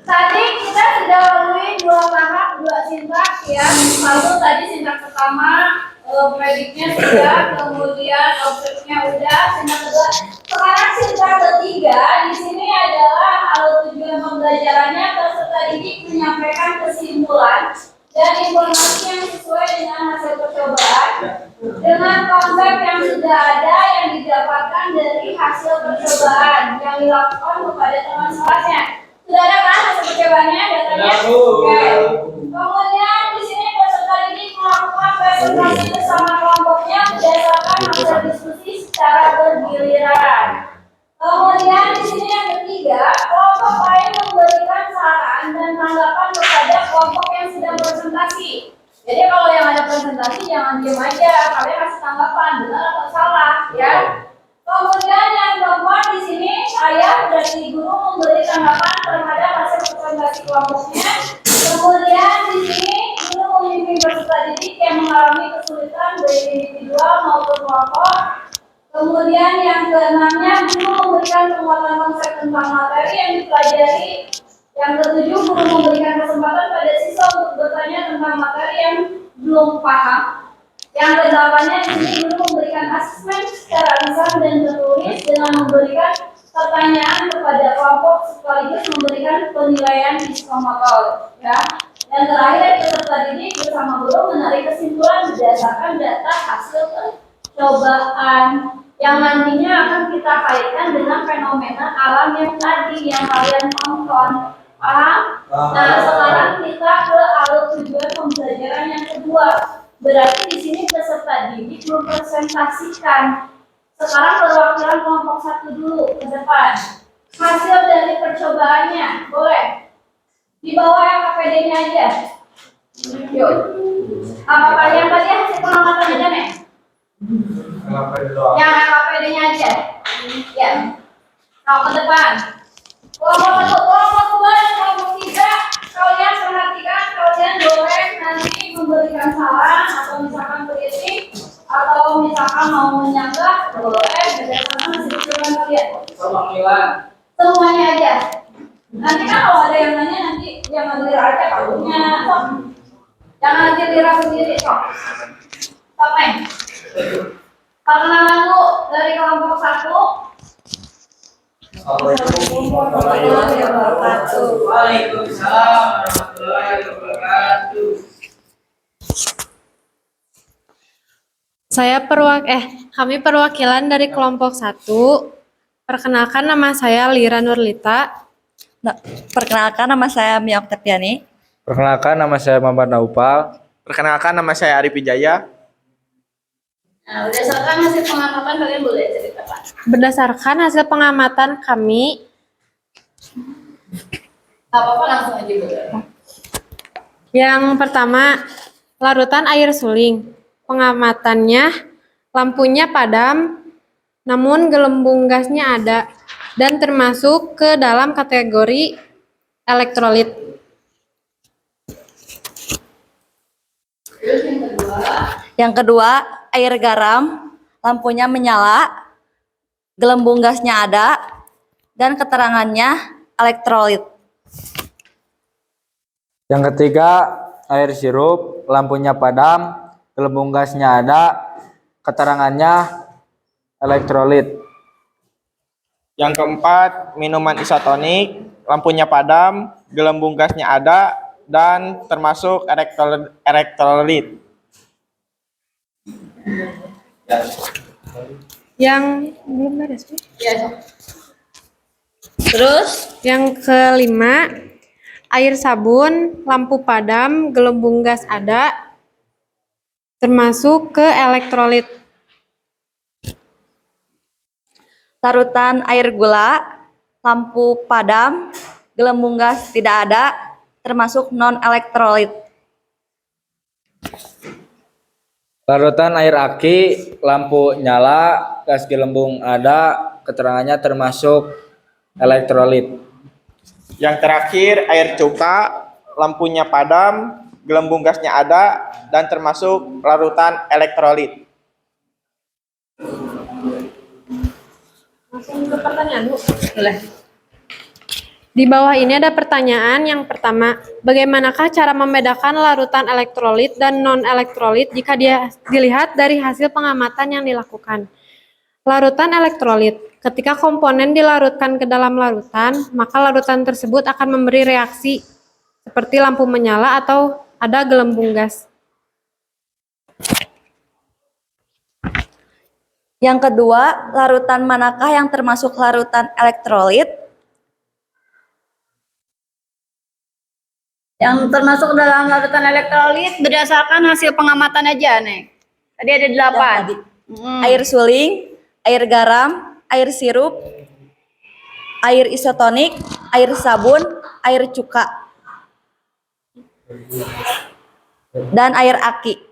tadi kita sudah lalui 2 tahap, 2 sintaks ya. Lalu tadi sintaks pertama, prediknya sudah, kemudian objeknya udah, sintaks kedua. Sekarang sintaks ketiga, di sini adalah tujuan pembelajarannya peserta didik menyampaikan kesimpulan dan informasi yang sesuai dengan hasil percobaan dengan konsep yang sudah ada yang didapatkan dari hasil percobaan yang dilakukan kepada teman sekelasnya. Sudah ada kan hasil percobaannya datanya? Oke. Kemudian di sini peserta didik melakukan presentasi bersama kelompoknya berdasarkan hasil diskusi secara bergiliran. Kemudian di sini yang ketiga, kelompok lain memberikan saran dan tanggapan kepada kelompok yang sedang presentasi. Jadi kalau yang ada presentasi jangan diam aja, kalian kasih tanggapan benar atau salah, ya. Kemudian yang keempat di sini saya berarti guru memberi tanggapan terhadap hasil presentasi kelompoknya. Kemudian di sini guru memimpin peserta didik yang mengalami kesulitan baik individual maupun kelompok. Kemudian yang keenamnya guru memberikan penguatan konsep tentang materi yang dipelajari. Yang ketujuh guru memberikan kesempatan pada siswa untuk bertanya tentang materi yang belum paham. Yang kedelapannya di sini guru memberikan asesmen secara lisan dan tertulis dengan memberikan pertanyaan kepada kelompok sekaligus memberikan penilaian psikomotor. Ya. Dan terakhir peserta didik bersama guru menarik kesimpulan berdasarkan data hasil percobaan yang nantinya akan kita kaitkan dengan fenomena alam yang tadi yang kalian tonton. Paham? Nah, sekarang kita ke alur tujuan pembelajaran yang kedua. Berarti di sini peserta didik mempresentasikan. Sekarang perwakilan kelompok 1 dulu ke depan. Hasil dari percobaannya, boleh? Di bawah LKPD-nya aja. Yuk. Apakah yang tadi hasil pengamatan aja, Nek? Yang LKPD-nya aja. Ya. Kau ke depan. Kelompok 1, kelompok 2, dan kelompok 3. Kalian perhatikan, kalian boleh nanti memberikan saran atau misalkan kritik atau misalkan mau menyanggah, boleh berdasarkan hasil percobaan kalian. Semuanya aja. Nanti kan kalau ada yang nanya nanti yang ngelir aja kalunya. Jangan nanti lirah sendiri kok. Sampai. Perkenalan dulu dari kelompok 1. Assalamualaikum warahmatullahi wabarakatuh. Waalaikumsalam warahmatullahi wabarakatuh. Kami perwakilan dari kelompok 1. Perkenalkan, nama saya Lira Nurlita. Perkenalkan, nama saya Mia Oktaviani. Perkenalkan, nama saya Muhammad Naufal. Perkenalkan, nama saya Arif Wijaya. Nah, berdasarkan hasil pengamatan kalian boleh ceritakan. Berdasarkan hasil pengamatan kami, Apa-apa langsung aja boleh. yang pertama, larutan air suling. Pengamatannya, lampunya padam, namun gelembung gasnya ada, dan termasuk ke dalam kategori elektrolit. Yang kedua, air garam, lampunya menyala, gelembung gasnya ada, dan keterangannya elektrolit. Yang ketiga, air sirup, lampunya padam, gelembung gasnya ada, keterangannya elektrolit. Yang keempat, minuman isotonik, lampunya padam, gelembung gasnya ada, dan termasuk elektrolit. Yang belum beres, Bu? Ya. Terus yang kelima, air sabun, lampu padam, gelembung gas ada, termasuk ke elektrolit. Larutan air gula, lampu padam, gelembung gas tidak ada, termasuk non-elektrolit. Larutan air aki, lampu nyala, gas gelembung ada, keterangannya termasuk elektrolit. Yang terakhir, air cuka, lampunya padam, gelembung gasnya ada, dan termasuk larutan elektrolit. Langsung ke pertanyaan, Bu. Boleh. Di bawah ini ada pertanyaan. Yang pertama, bagaimanakah cara membedakan larutan elektrolit dan non-elektrolit jika dia dilihat dari hasil pengamatan yang dilakukan? Larutan elektrolit. Ketika komponen dilarutkan ke dalam larutan, maka larutan tersebut akan memberi reaksi seperti lampu menyala atau ada gelembung gas. Yang kedua, larutan manakah yang termasuk larutan elektrolit? Yang termasuk dalam larutan elektrolit berdasarkan hasil pengamatan aja, Nek. Tadi ada 8. Air suling, air garam, air sirup, air isotonik, air sabun, air cuka, dan air aki.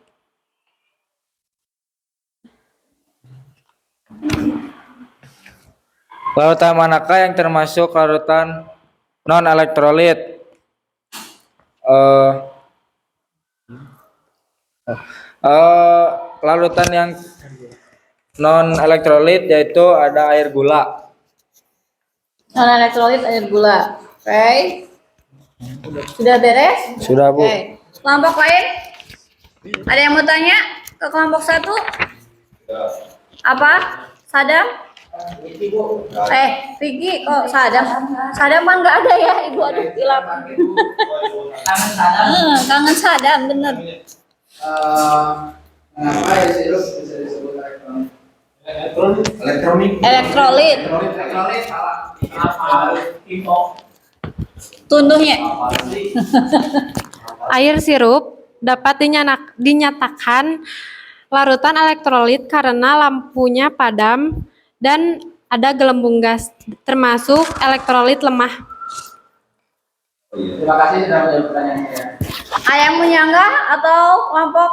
Larutan manakah yang termasuk larutan non-elektrolit? Larutan yang non-elektrolit yaitu ada air gula. Non-elektrolit air gula. Oke. Sudah beres? Sudah, Bu. Oke. Kelompok lain? Ada yang mau tanya ke kelompok 1? Apa? Sadam? Vicky kok Sadam? Sadam kan nggak ada ya, Ibu, aduh hilap. Kangen Sadam, bener. Mengapa air sirup bisa disebut elektrolit? Elektrolit. Elektrolit salah. Tunduhnya. Air sirup dapat dinyatakan larutan elektrolit karena lampunya padam dan ada gelembung gas, termasuk elektrolit lemah. Terima kasih sudah menjawab pertanyaan saya. Ada yang punya enggak atau kelompok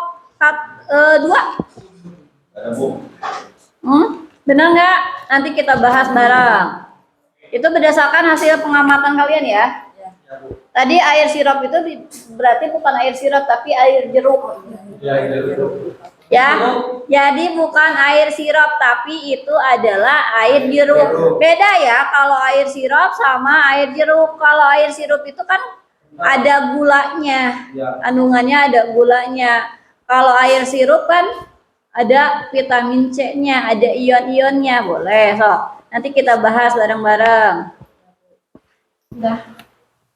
2? Benar nggak? Nanti kita bahas bareng. Itu berdasarkan hasil pengamatan kalian ya. Tadi air sirup itu berarti bukan air sirup tapi air jeruk. Ya, jadi bukan air sirup tapi itu adalah air jeruk. Beda ya kalau air sirup sama air jeruk. Kalau air sirup itu kan ada gulanya, kandungannya ada gulanya. Kalau air sirup kan ada vitamin C-nya, ada ion-ionnya. Boleh, sok. Nanti kita bahas bareng-bareng. Udah.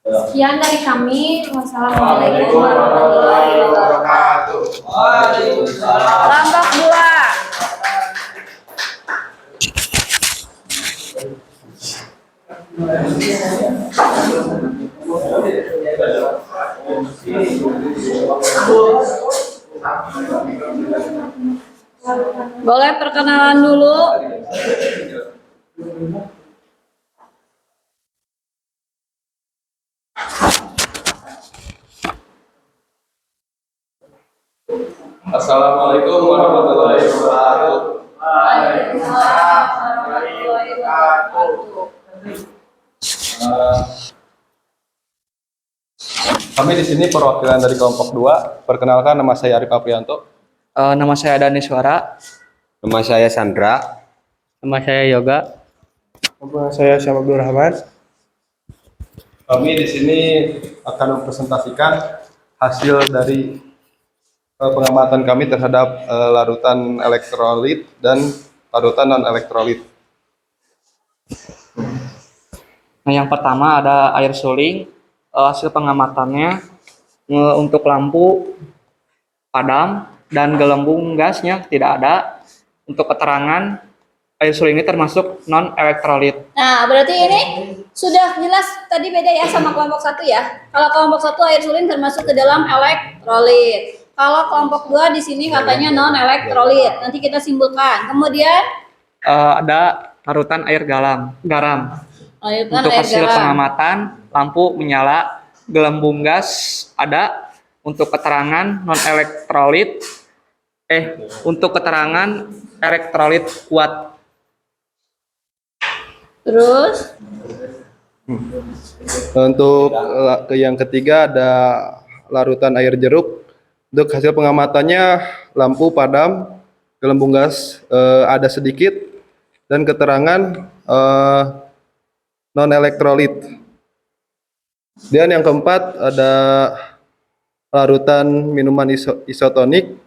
Sekian dari kami. Wassalamualaikum warahmatullahi wabarakatuh. Kelompok 2. Boleh perkenalan dulu. Assalamualaikum warahmatullahi wabarakatuh. Kami di sini perwakilan dari kelompok 2. Perkenalkan, nama saya Arif Aprianto. Nama saya Dani Suara. Nama saya Sandra. Nama saya Yoga. Nama saya Syam Abdul Rahman. Kami di sini akan mempresentasikan hasil dari pengamatan kami terhadap larutan elektrolit dan larutan non elektrolit. Nah, yang pertama ada air suling. Hasil pengamatannya untuk lampu padam dan gelembung gasnya tidak ada. Untuk keterangan air suling ini termasuk non elektrolit. Nah, berarti ini sudah jelas tadi beda ya sama kelompok 1 ya. Kalau kelompok 1 air suling termasuk ke dalam elektrolit. Kalau kelompok 2 di sini katanya non elektrolit. Nanti kita simpulkan. Kemudian Ada larutan air garam. Untuk hasil pengamatan lampu menyala, gelembung gas ada. Untuk keterangan non elektrolit untuk keterangan elektrolit kuat. terus Untuk yang ketiga ada larutan air jeruk. Untuk hasil pengamatannya lampu padam, gelembung gas ada sedikit, dan keterangan non elektrolit. Dan yang keempat ada larutan minuman isotonik.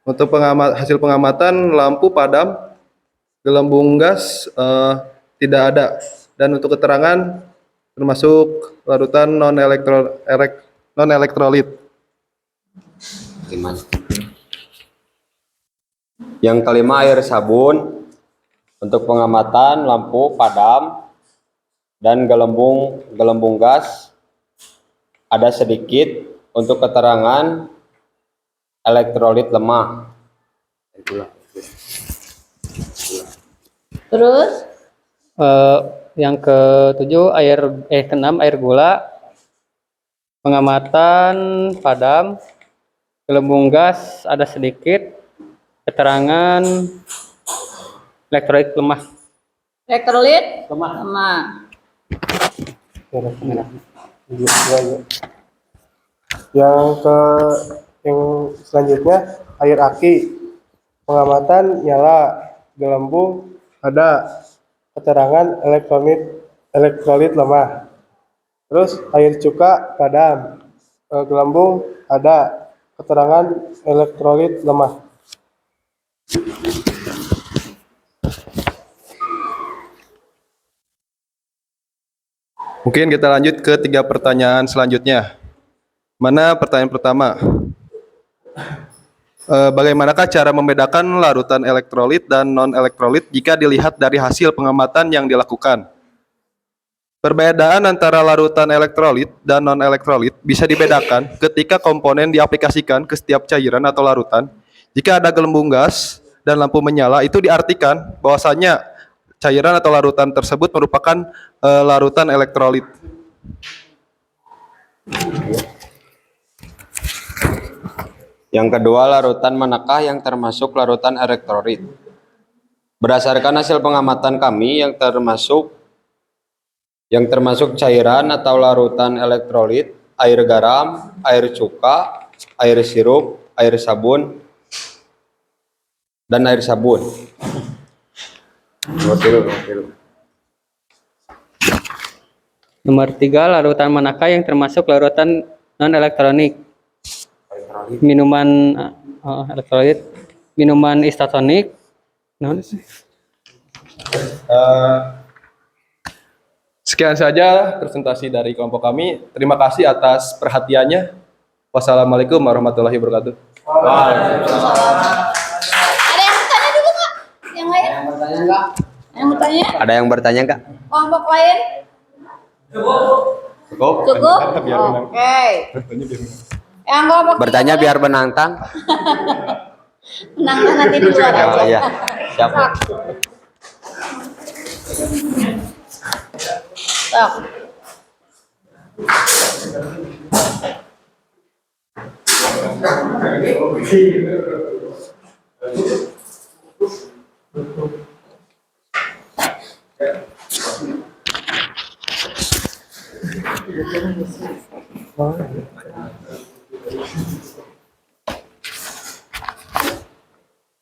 Untuk hasil pengamatan lampu padam, gelembung gas tidak ada, dan untuk keterangan termasuk larutan non elektrolit. Yang kelima air sabun. Untuk pengamatan lampu padam dan gelembung gas ada sedikit. Untuk keterangan elektrolit lemah. terus Yang keenam air gula. Pengamatan padam, gelembung gas ada sedikit. Keterangan elektrolit lemah. elektrolit lemah. Yang selanjutnya air aki. Pengamatan nyala, gelembung ada, keterangan elektrolit lemah. Terus air cuka padam, gelembung ada, keterangan elektrolit lemah. Mungkin kita lanjut ke 3 pertanyaan selanjutnya. Mana pertanyaan pertama? Bagaimanakah cara membedakan larutan elektrolit dan non elektrolit jika dilihat dari hasil pengamatan yang dilakukan? Perbedaan antara larutan elektrolit dan non-elektrolit bisa dibedakan ketika komponen diaplikasikan ke setiap cairan atau larutan. Jika ada gelembung gas dan lampu menyala, itu diartikan bahwasanya cairan atau larutan tersebut merupakan larutan elektrolit. Yang kedua, larutan manakah yang termasuk larutan elektrolit? Berdasarkan hasil pengamatan kami, yang termasuk cairan atau larutan elektrolit, air garam, air cuka, air sirup, air sabun, dan air sabun. Nomor 3, larutan manakah yang termasuk larutan non-elektronik? Minuman elektrolit, minuman istatonik, Sekian saja presentasi dari kelompok kami. Terima kasih atas perhatiannya. Wassalamualaikum warahmatullahi wabarakatuh. Ada yang bertanya dulu nggak? Yang lain? Yang bertanya? Ada yang bertanya nggak? Kelompok lain? Cukup? Oke. Yang kelompok Bertanya biar menantang. menang nanti di luar aja. Oh, iya. Siap. Sok.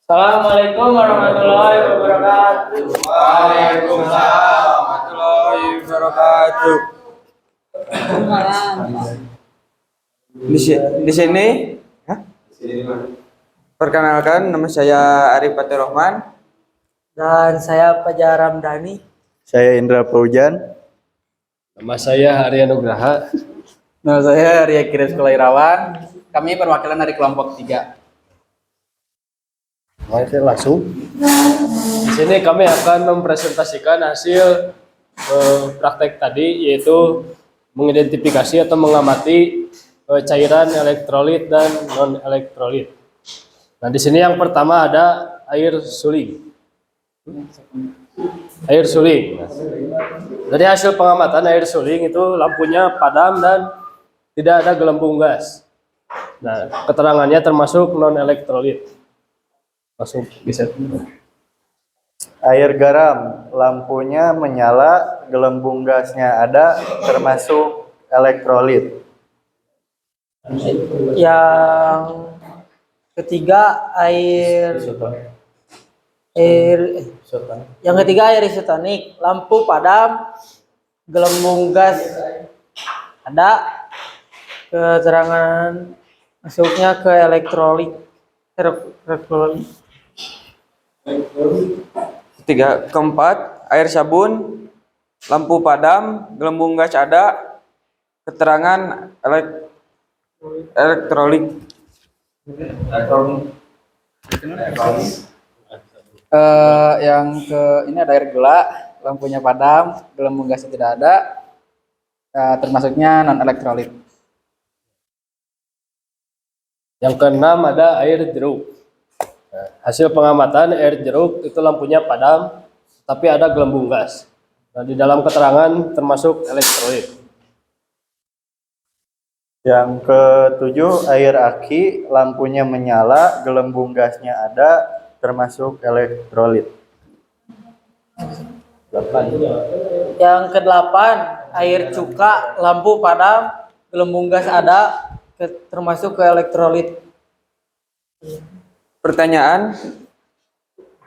Assalamualaikum warahmatullahi wabarakatuh. Waalaikumsalam warahmatullahi wabarakatuh. Di sini, perkenalkan, nama saya Arif Fatir Rahman. Dan saya Fajar Ramdhani. Saya Indra Paujan. Nama saya Arya Nugraha. Nama saya Ria Kiris Kulairawan. Kami perwakilan dari kelompok 3. Mari langsung. Di sini kami akan mempresentasikan hasil praktek tadi, yaitu mengidentifikasi atau mengamati cairan elektrolit dan non elektrolit. Nah, di sini yang pertama ada air suling. Air suling. Dari hasil pengamatan air suling itu lampunya padam dan tidak ada gelembung gas. Nah, keterangannya termasuk non elektrolit. Langsung bisa. Air garam, lampunya menyala, gelembung gasnya ada, termasuk elektrolit. Yang ketiga air isotonik, lampu padam, gelembung gas ada, keterangan masuknya ke elektrolit. Keempat, air sabun, lampu padam, gelembung gas ada, keterangan elektrolit. Ini ada air gula, lampunya padam, gelembung gasnya tidak ada, termasuknya non elektrolit. Yang keenam ada air jeruk. Nah, hasil pengamatan air jeruk itu lampunya padam, tapi ada gelembung gas. Nah, di dalam keterangan termasuk elektrolit. Yang ketujuh, air aki, lampunya menyala, gelembung gasnya ada, termasuk elektrolit. Yang kedelapan air cuka, lampu padam, gelembung gas ada, termasuk ke elektrolit. Pertanyaan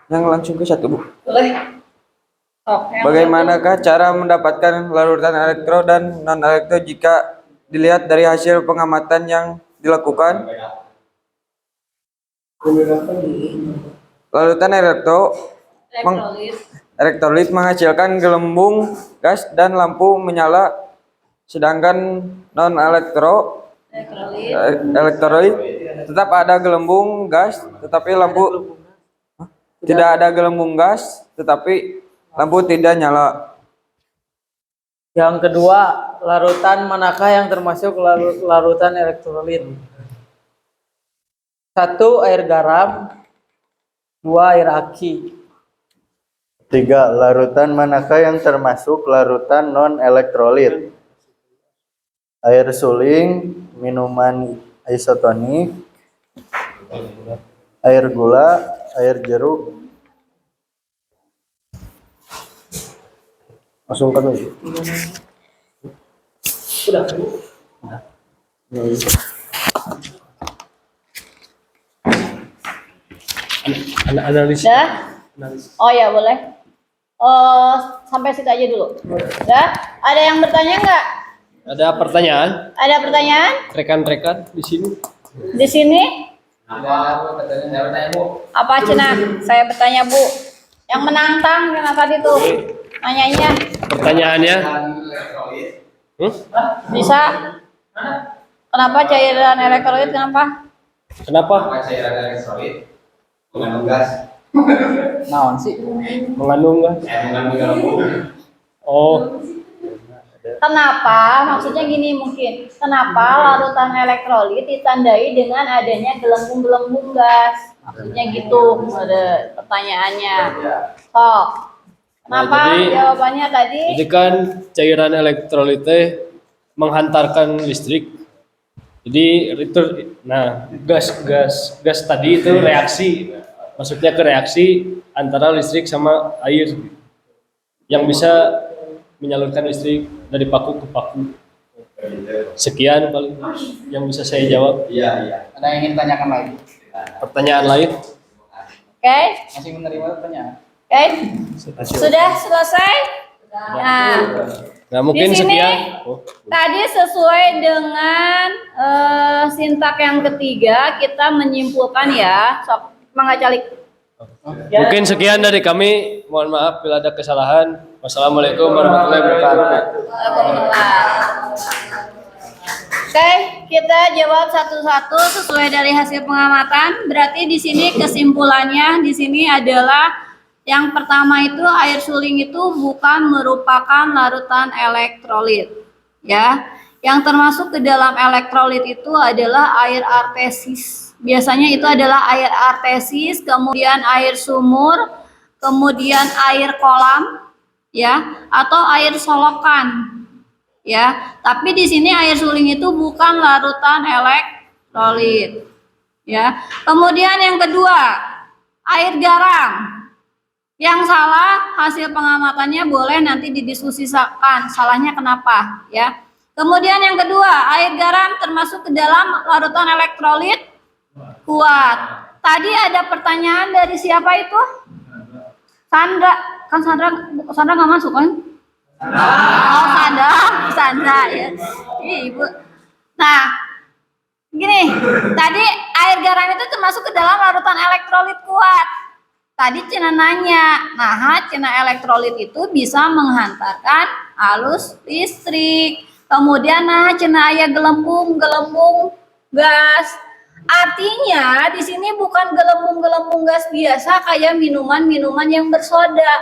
yang langsung ke satu, Bu. Boleh. Bagaimanakah cara mendapatkan larutan elektro dan non elektro jika dilihat dari hasil pengamatan yang dilakukan? Larutan elektrolit menghasilkan gelembung gas dan lampu menyala, sedangkan non elektrolit tetap ada gelembung gas tetapi lampu tidak ada gelembung gas tetapi lampu tidak nyala. Yang kedua, larutan manakah yang termasuk larutan elektrolit? 1. Air garam. 2. Air aki. 3. Larutan manakah yang termasuk larutan non-elektrolit? Air suling, minuman isotonik, air gula, air jeruk. Langsung kan aja. Udah. Analisis. Udah? Oh ya boleh. Sampai situ aja dulu. Udah? Ada yang bertanya nggak? Ada pertanyaan? Ada pertanyaan? Rekan-rekan di sini. Di sini? Apa Cina? Saya bertanya Bu. Yang menantang yang tadi tuh nanyanya. Pertanyaannya? Bisa? Kenapa cairan elektrolit? Kenapa? Kenapa? Cairan elektrolit mengandung gas. Naon sih? Mengandung gas. Mengandung gelembung. Oh. Kenapa? Maksudnya gini mungkin. Kenapa larutan elektrolit ditandai dengan adanya gelembung-gelembung gas? Maksudnya gitu. Ada pertanyaannya. Oh. Kenapa? Jadi- Jawabannya tadi. Jadi kan cairan elektrolit teh menghantarkan listrik. Jadi itu, nah gas tadi itu reaksi, masuknya ke reaksi antara listrik sama air yang bisa menyalurkan listrik dari paku ke paku. Sekian paling yang bisa saya jawab. Iya. Ada yang ingin tanyakan lagi? Pertanyaan lain? Oke. Masih menerima pertanyaan? Oke. Sudah selesai? Nah mungkin Di sini sekian. tadi sesuai dengan sintak yang ketiga kita menyimpulkan ya. Sok, Mangga Calik. Mungkin sekian dari kami. Mohon maaf bila ada kesalahan. Wassalamualaikum warahmatullahi wabarakatuh. Oke, kita jawab satu-satu sesuai dari hasil pengamatan. Berarti di sini kesimpulannya di sini adalah yang pertama itu air suling itu bukan merupakan larutan elektrolit, ya. Yang termasuk ke dalam elektrolit itu adalah air artesis. Biasanya itu adalah air artesis, kemudian air sumur, kemudian air kolam, ya, atau air solokan, ya. Tapi di sini air suling itu bukan larutan elektrolit, ya. Kemudian yang kedua, air garam. Yang salah hasil pengamatannya boleh nanti didiskusikan salahnya kenapa, ya. Kemudian yang kedua, air garam termasuk ke dalam larutan elektrolit kuat. Tadi ada pertanyaan dari siapa itu? Sandra, kan Sandra nggak masuk kan? Oh Sandra ya. Ibu. Nah, gini, tadi air garam itu termasuk ke dalam larutan elektrolit kuat. Tadi Cina nanya, nah Cina elektrolit itu bisa menghantarkan arus listrik. Kemudian nah Cina aya gelembung gas. Artinya di sini bukan gelembung gas biasa kayak minuman yang bersoda.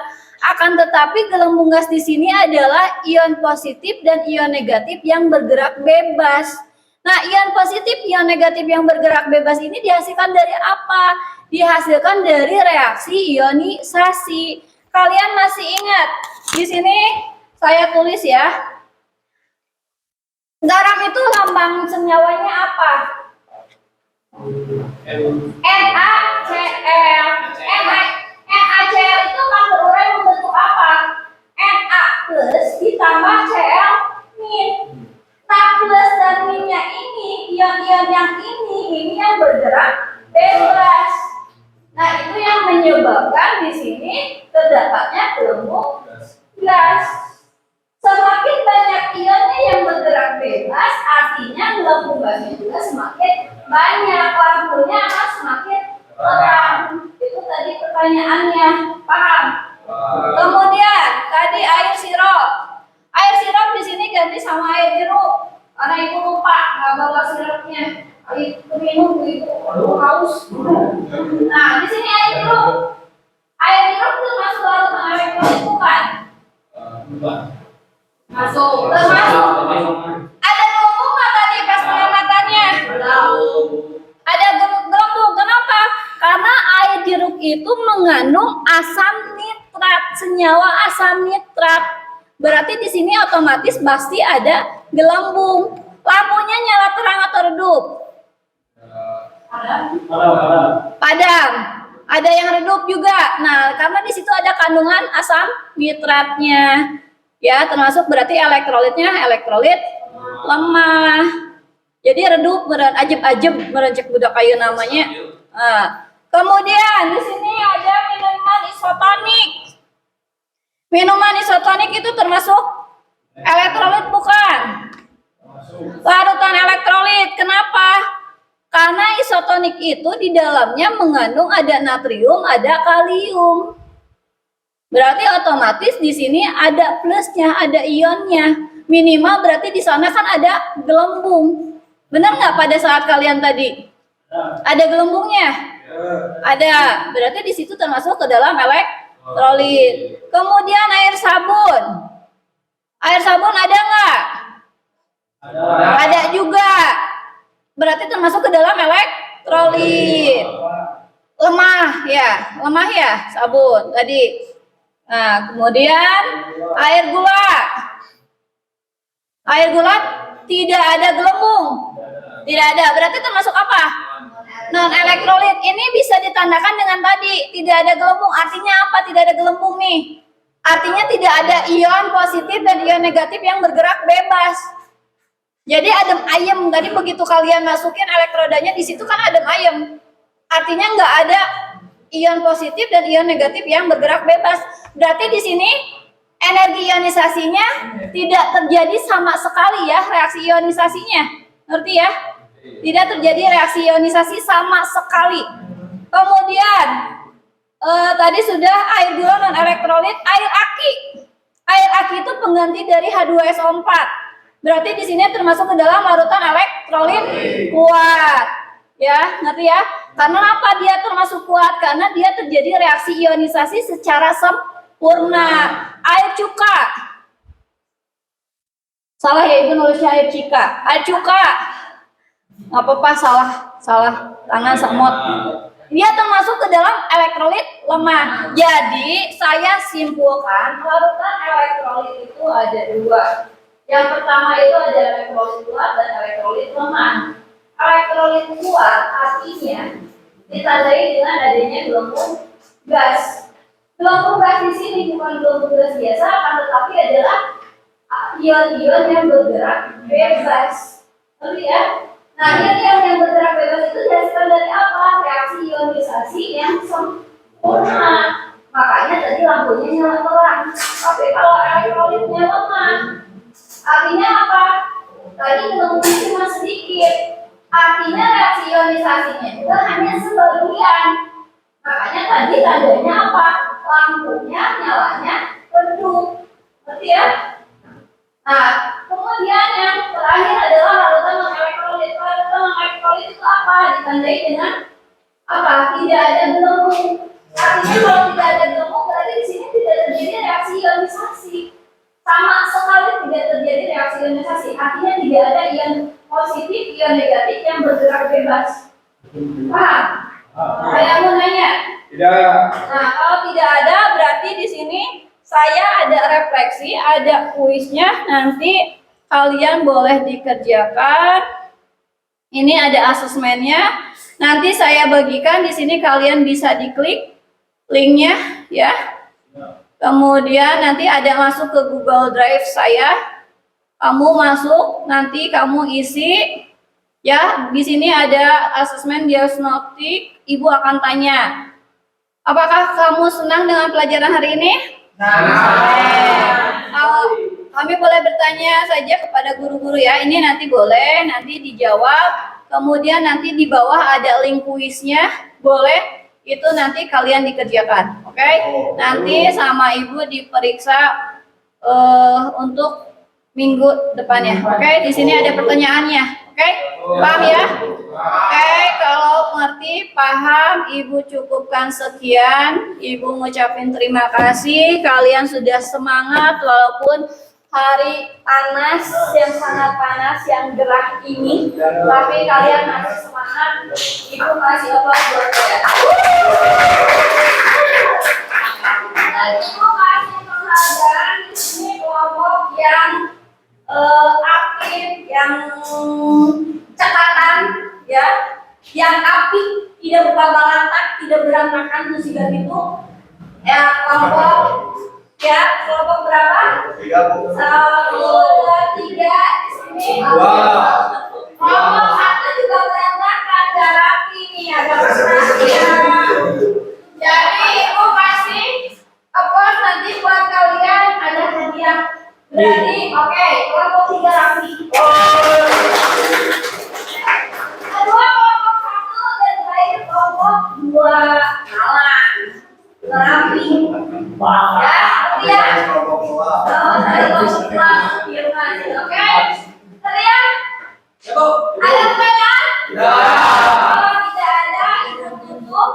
Akan tetapi gelembung gas di sini adalah ion positif dan ion negatif yang bergerak bebas. Nah, ion positif, ion negatif yang bergerak bebas ini dihasilkan dari apa? Dihasilkan dari reaksi ionisasi. Kalian masih ingat? Di sini saya tulis ya. Garam itu lambang senyawanya apa? NaCl. NaCl itu kan berurai membentuk apa? Na plus ditambah Cl min. Nah, plus dan minnya ini, ion-ion yang ini yang bergerak bebas. Nah, itu yang menyebabkan di sini terdapatnya gelembung gas. Semakin banyak ionnya yang bergerak bebas, artinya gelembung gasnya juga semakin banyak. Lampunya akan semakin terang. Itu tadi pertanyaannya, paham? Kemudian tadi air sirup. Air sirup di sini ganti sama air jeruk. Karena ibu lupa nggak bawa sirupnya. Itu minum itu haus. Nah, di sini air jeruk. Air jeruk itu masuk larutan elektrolit bukan? Masuk. Termasuk. Ada gelembung nggak tadi pas pengamatannya? Ada gelembung. Kenapa? Karena air jeruk itu mengandung asam nitrat, senyawa asam nitrat. Berarti di sini otomatis pasti ada gelembung. Lampunya nyala terang atau redup? Padam. Ada yang redup juga. Nah, karena di situ ada kandungan asam nitratnya. Ya, termasuk berarti elektrolitnya elektrolit lemah. Jadi redup meren ajeb-ajeb merencek budak kayu namanya. Nah, kemudian di sini ada minuman isotonik. Minuman isotonik itu termasuk elektrolit bukan? Larutan elektrolit. Kenapa? Karena isotonik itu di dalamnya mengandung ada natrium, ada kalium. Berarti otomatis di sini ada plusnya, ada ionnya. Minimal berarti di sana kan ada gelembung. Benar nggak pada saat kalian tadi? Ada gelembungnya? Ada. Berarti di situ termasuk ke dalam elektrolit. Kemudian air sabun. Air sabun ada nggak? Ada juga. Berarti termasuk ke dalam elektrolit. Lemah ya sabun tadi. Nah, kemudian air gula. Air gula tidak ada gelembung. Tidak ada. Berarti termasuk apa? Non elektrolit. Ini bisa ditandakan dengan tadi tidak ada gelembung. Artinya apa? Tidak ada gelembung nih. Artinya tidak ada ion positif dan ion negatif yang bergerak bebas. Jadi adem ayem, tadi begitu kalian masukin elektrodanya di situ kan adem ayem. Artinya nggak ada ion positif dan ion negatif yang bergerak bebas. Berarti di sini energi ionisasinya tidak terjadi sama sekali ya reaksi ionisasinya. Ngerti ya? Tidak terjadi reaksi ionisasi sama sekali. Kemudian tadi sudah air gula non elektrolit, air aki. Air aki itu pengganti dari H2SO4. Berarti di sini termasuk ke dalam larutan elektrolit kuat. Ya, ngerti ya? Karena apa dia termasuk kuat? Karena dia terjadi reaksi ionisasi secara sempurna. Air cuka. Salah ya, Ibu nulisnya air cika. Air cuka. Nggak apa-apa, salah tangan semut. Dia termasuk ke dalam elektrolit lemah. Jadi saya simpulkan larutan elektrolit itu ada dua. Yang pertama itu ada elektrolit kuat dan elektrolit lemah. Elektrolit kuat artinya ditandai dengan adanya gelembung gas. Gelembung gas di sini bukan gelembung gas biasa, akan tetapi adalah ion-ion yang bergerak bebas. Ngerti ya? Nah, ion-ion yang bergerak bebas itu dihasilkan dari apa? Reaksi ionisasi yang sempurna. Makanya tadi lampunya nyala terang. Tapi kalau elektrolitnya lemah, artinya apa? Tadi gelembungnya cuma sedikit. Artinya reaksi ionisasinya juga hanya sebagian. Makanya tadi tandanya apa? Lampunya nyalanya redup. Ngerti ya? Nah, kemudian yang terakhir adalah larutan non-elektrolit. Larutan non-elektrolit itu apa? Ditandai dengan apa? Tidak ada gelembung. Artinya kalau tidak ada gelembung berarti di sini tidak terjadi reaksi ionisasi. Sama sekali tidak terjadi reaksi ionisasi. Artinya tidak ada ion positif, ion negatif yang bergerak bebas. Paham? Saya mau nanya. Tidak. Nah, kalau tidak ada berarti di sini saya ada refleksi, ada kuisnya. Nanti kalian boleh dikerjakan. Ini ada asesmennya. Nanti saya bagikan di sini, kalian bisa diklik linknya ya. Kemudian nanti ada masuk ke Google Drive saya. Kamu masuk, nanti kamu isi ya. Di sini ada asesmen diagnostik. Ibu akan tanya, apakah kamu senang dengan pelajaran hari ini? Kami boleh bertanya saja kepada guru-guru ya. Ini nanti boleh, nanti dijawab. Kemudian nanti di bawah ada link kuisnya, boleh. Itu nanti kalian dikerjakan, oke? Nanti sama ibu diperiksa untuk minggu depannya, oke? Di sini ada pertanyaannya, oke? Paham ya? Oke, kalau ngerti, paham, ibu cukupkan sekian. Ibu ngucapin terima kasih, kalian sudah semangat walaupun hari panas yang sangat panas yang gerah ini, tapi kalian masih semangat. Ibu kasih aplaus buat kalian. Dan ibu kasih penghargaan di sini kelompok yang aktif, yang cekatan, ya, yang apik, tidak berbalatak, tidak berantakan, musibah itu, ya, kelompok. Ya, kelompok berapa? 1, 2, 3 di sini. Kelompok 1 juga berantakan, gak rapi nih, agak ya. Jadi ibu kasih applause nanti buat kalian, ada hadiah. Berarti, oke, kelompok 3 rapi. Kedua kelompok 1 dan terakhir kelompok 2 kalah. Rapi. Ya. Ya. Oke. Teriak. Ada pertanyaan? Ya. Kalau tidak ada, itu tutup.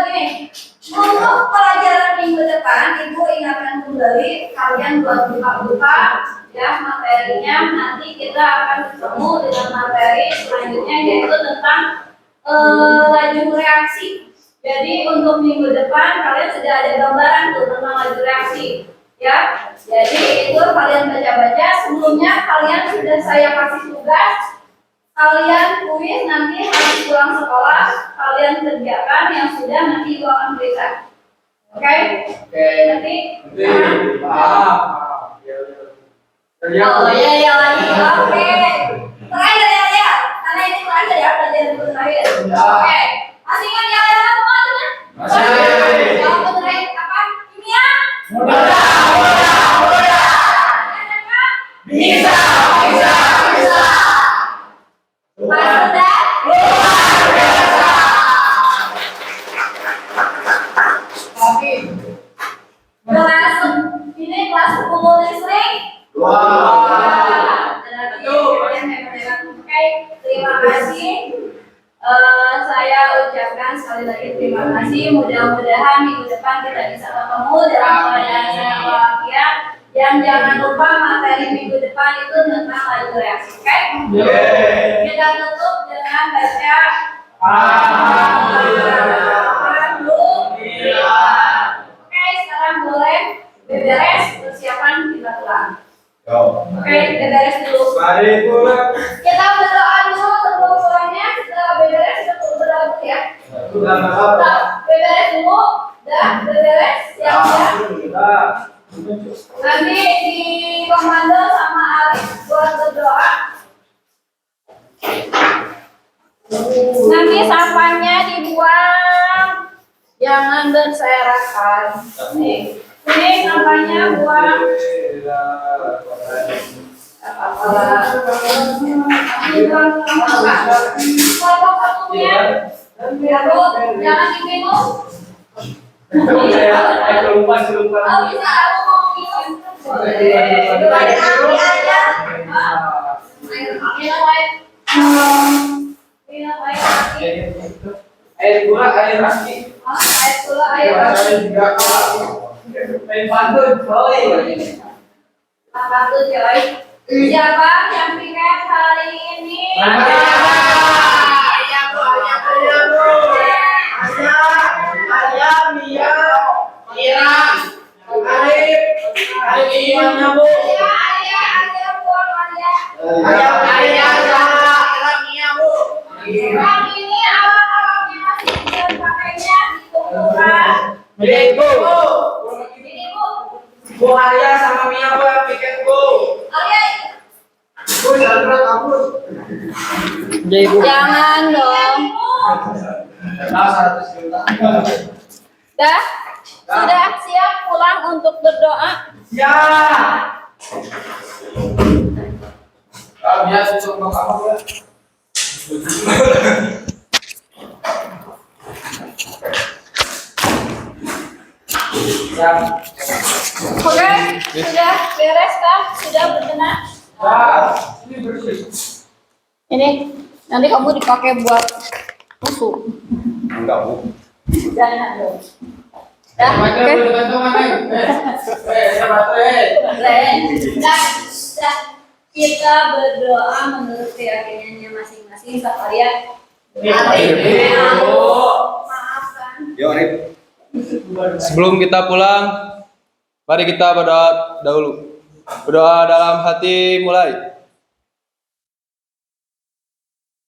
Gini. Untuk pelajaran minggu depan, ibu ingatkan kembali kalian buat buka-buka ya materinya. Nanti kita akan bertemu dengan materi selanjutnya yaitu tentang laju reaksi. Jadi untuk minggu depan kalian sudah ada gambaran tuh tentang laju reaksi, ya. Jadi itu kalian baca-baca. Sebelumnya kalian sudah saya kasih tugas, kalian kuis nanti habis pulang sekolah kalian kerjakan yang sudah nanti ibu akan berikan. Oke? Nanti. Oh iya lagi. Oke. Terakhir ya. Karena ini terakhir ya pelajaran terakhir. Oke. Masih ingat ya semua teman? Masih. Jawab terakhir apa? Kimia? Mudah. Bisa. Mas Mudah? Luar biasa. Oke. Kelas ini kelas 10 listrik. Oke, terima kasih. Saya ucapkan sekali lagi terima kasih. Mudah-mudahan minggu depan kita bisa ketemu dalam keadaan sehat walafiat. Dan jangan lupa materi minggu depan itu tentang laju reaksi. Oke? Kita tutup dengan baca Alhamdulillah. Oke, sekarang boleh beberes, persiapan kita pulang. Oke, beberes dulu. Kita berdoa dulu sebelum pulangnya. Setelah beberes kita berdoa dulu ya. Beberes dulu, dah beberes ya. Nanti di komando sama Alif buat berdoa. Nanti sampahnya dibuang, jangan berserakan. Nih, ini sampahnya buang. Kelompok satunya, jangan diminum. Oh, bisa aku mau minum. Air gula, air raki. Air gula, air raki. Pantun, coy. Pantun, coy. Siapa yang piket hari ini? Bu Arya sama Mia Bu piket Bu. Bu Chandra kabur. Jangan dong. Dah? Sudah siap pulang untuk berdoa? Siap. Biasa untuk kamu ya. Oke, sudah beres kah? Sudah berkenan? Ini bersih. Ini nanti kamu dipakai buat musuh. Enggak Bu. Jangan dong. Dah, oke. Kita berdoa menurut keyakinannya masing-masing. Sakaria. Sebelum kita pulang, mari kita berdoa dahulu. Berdoa dalam hati mulai.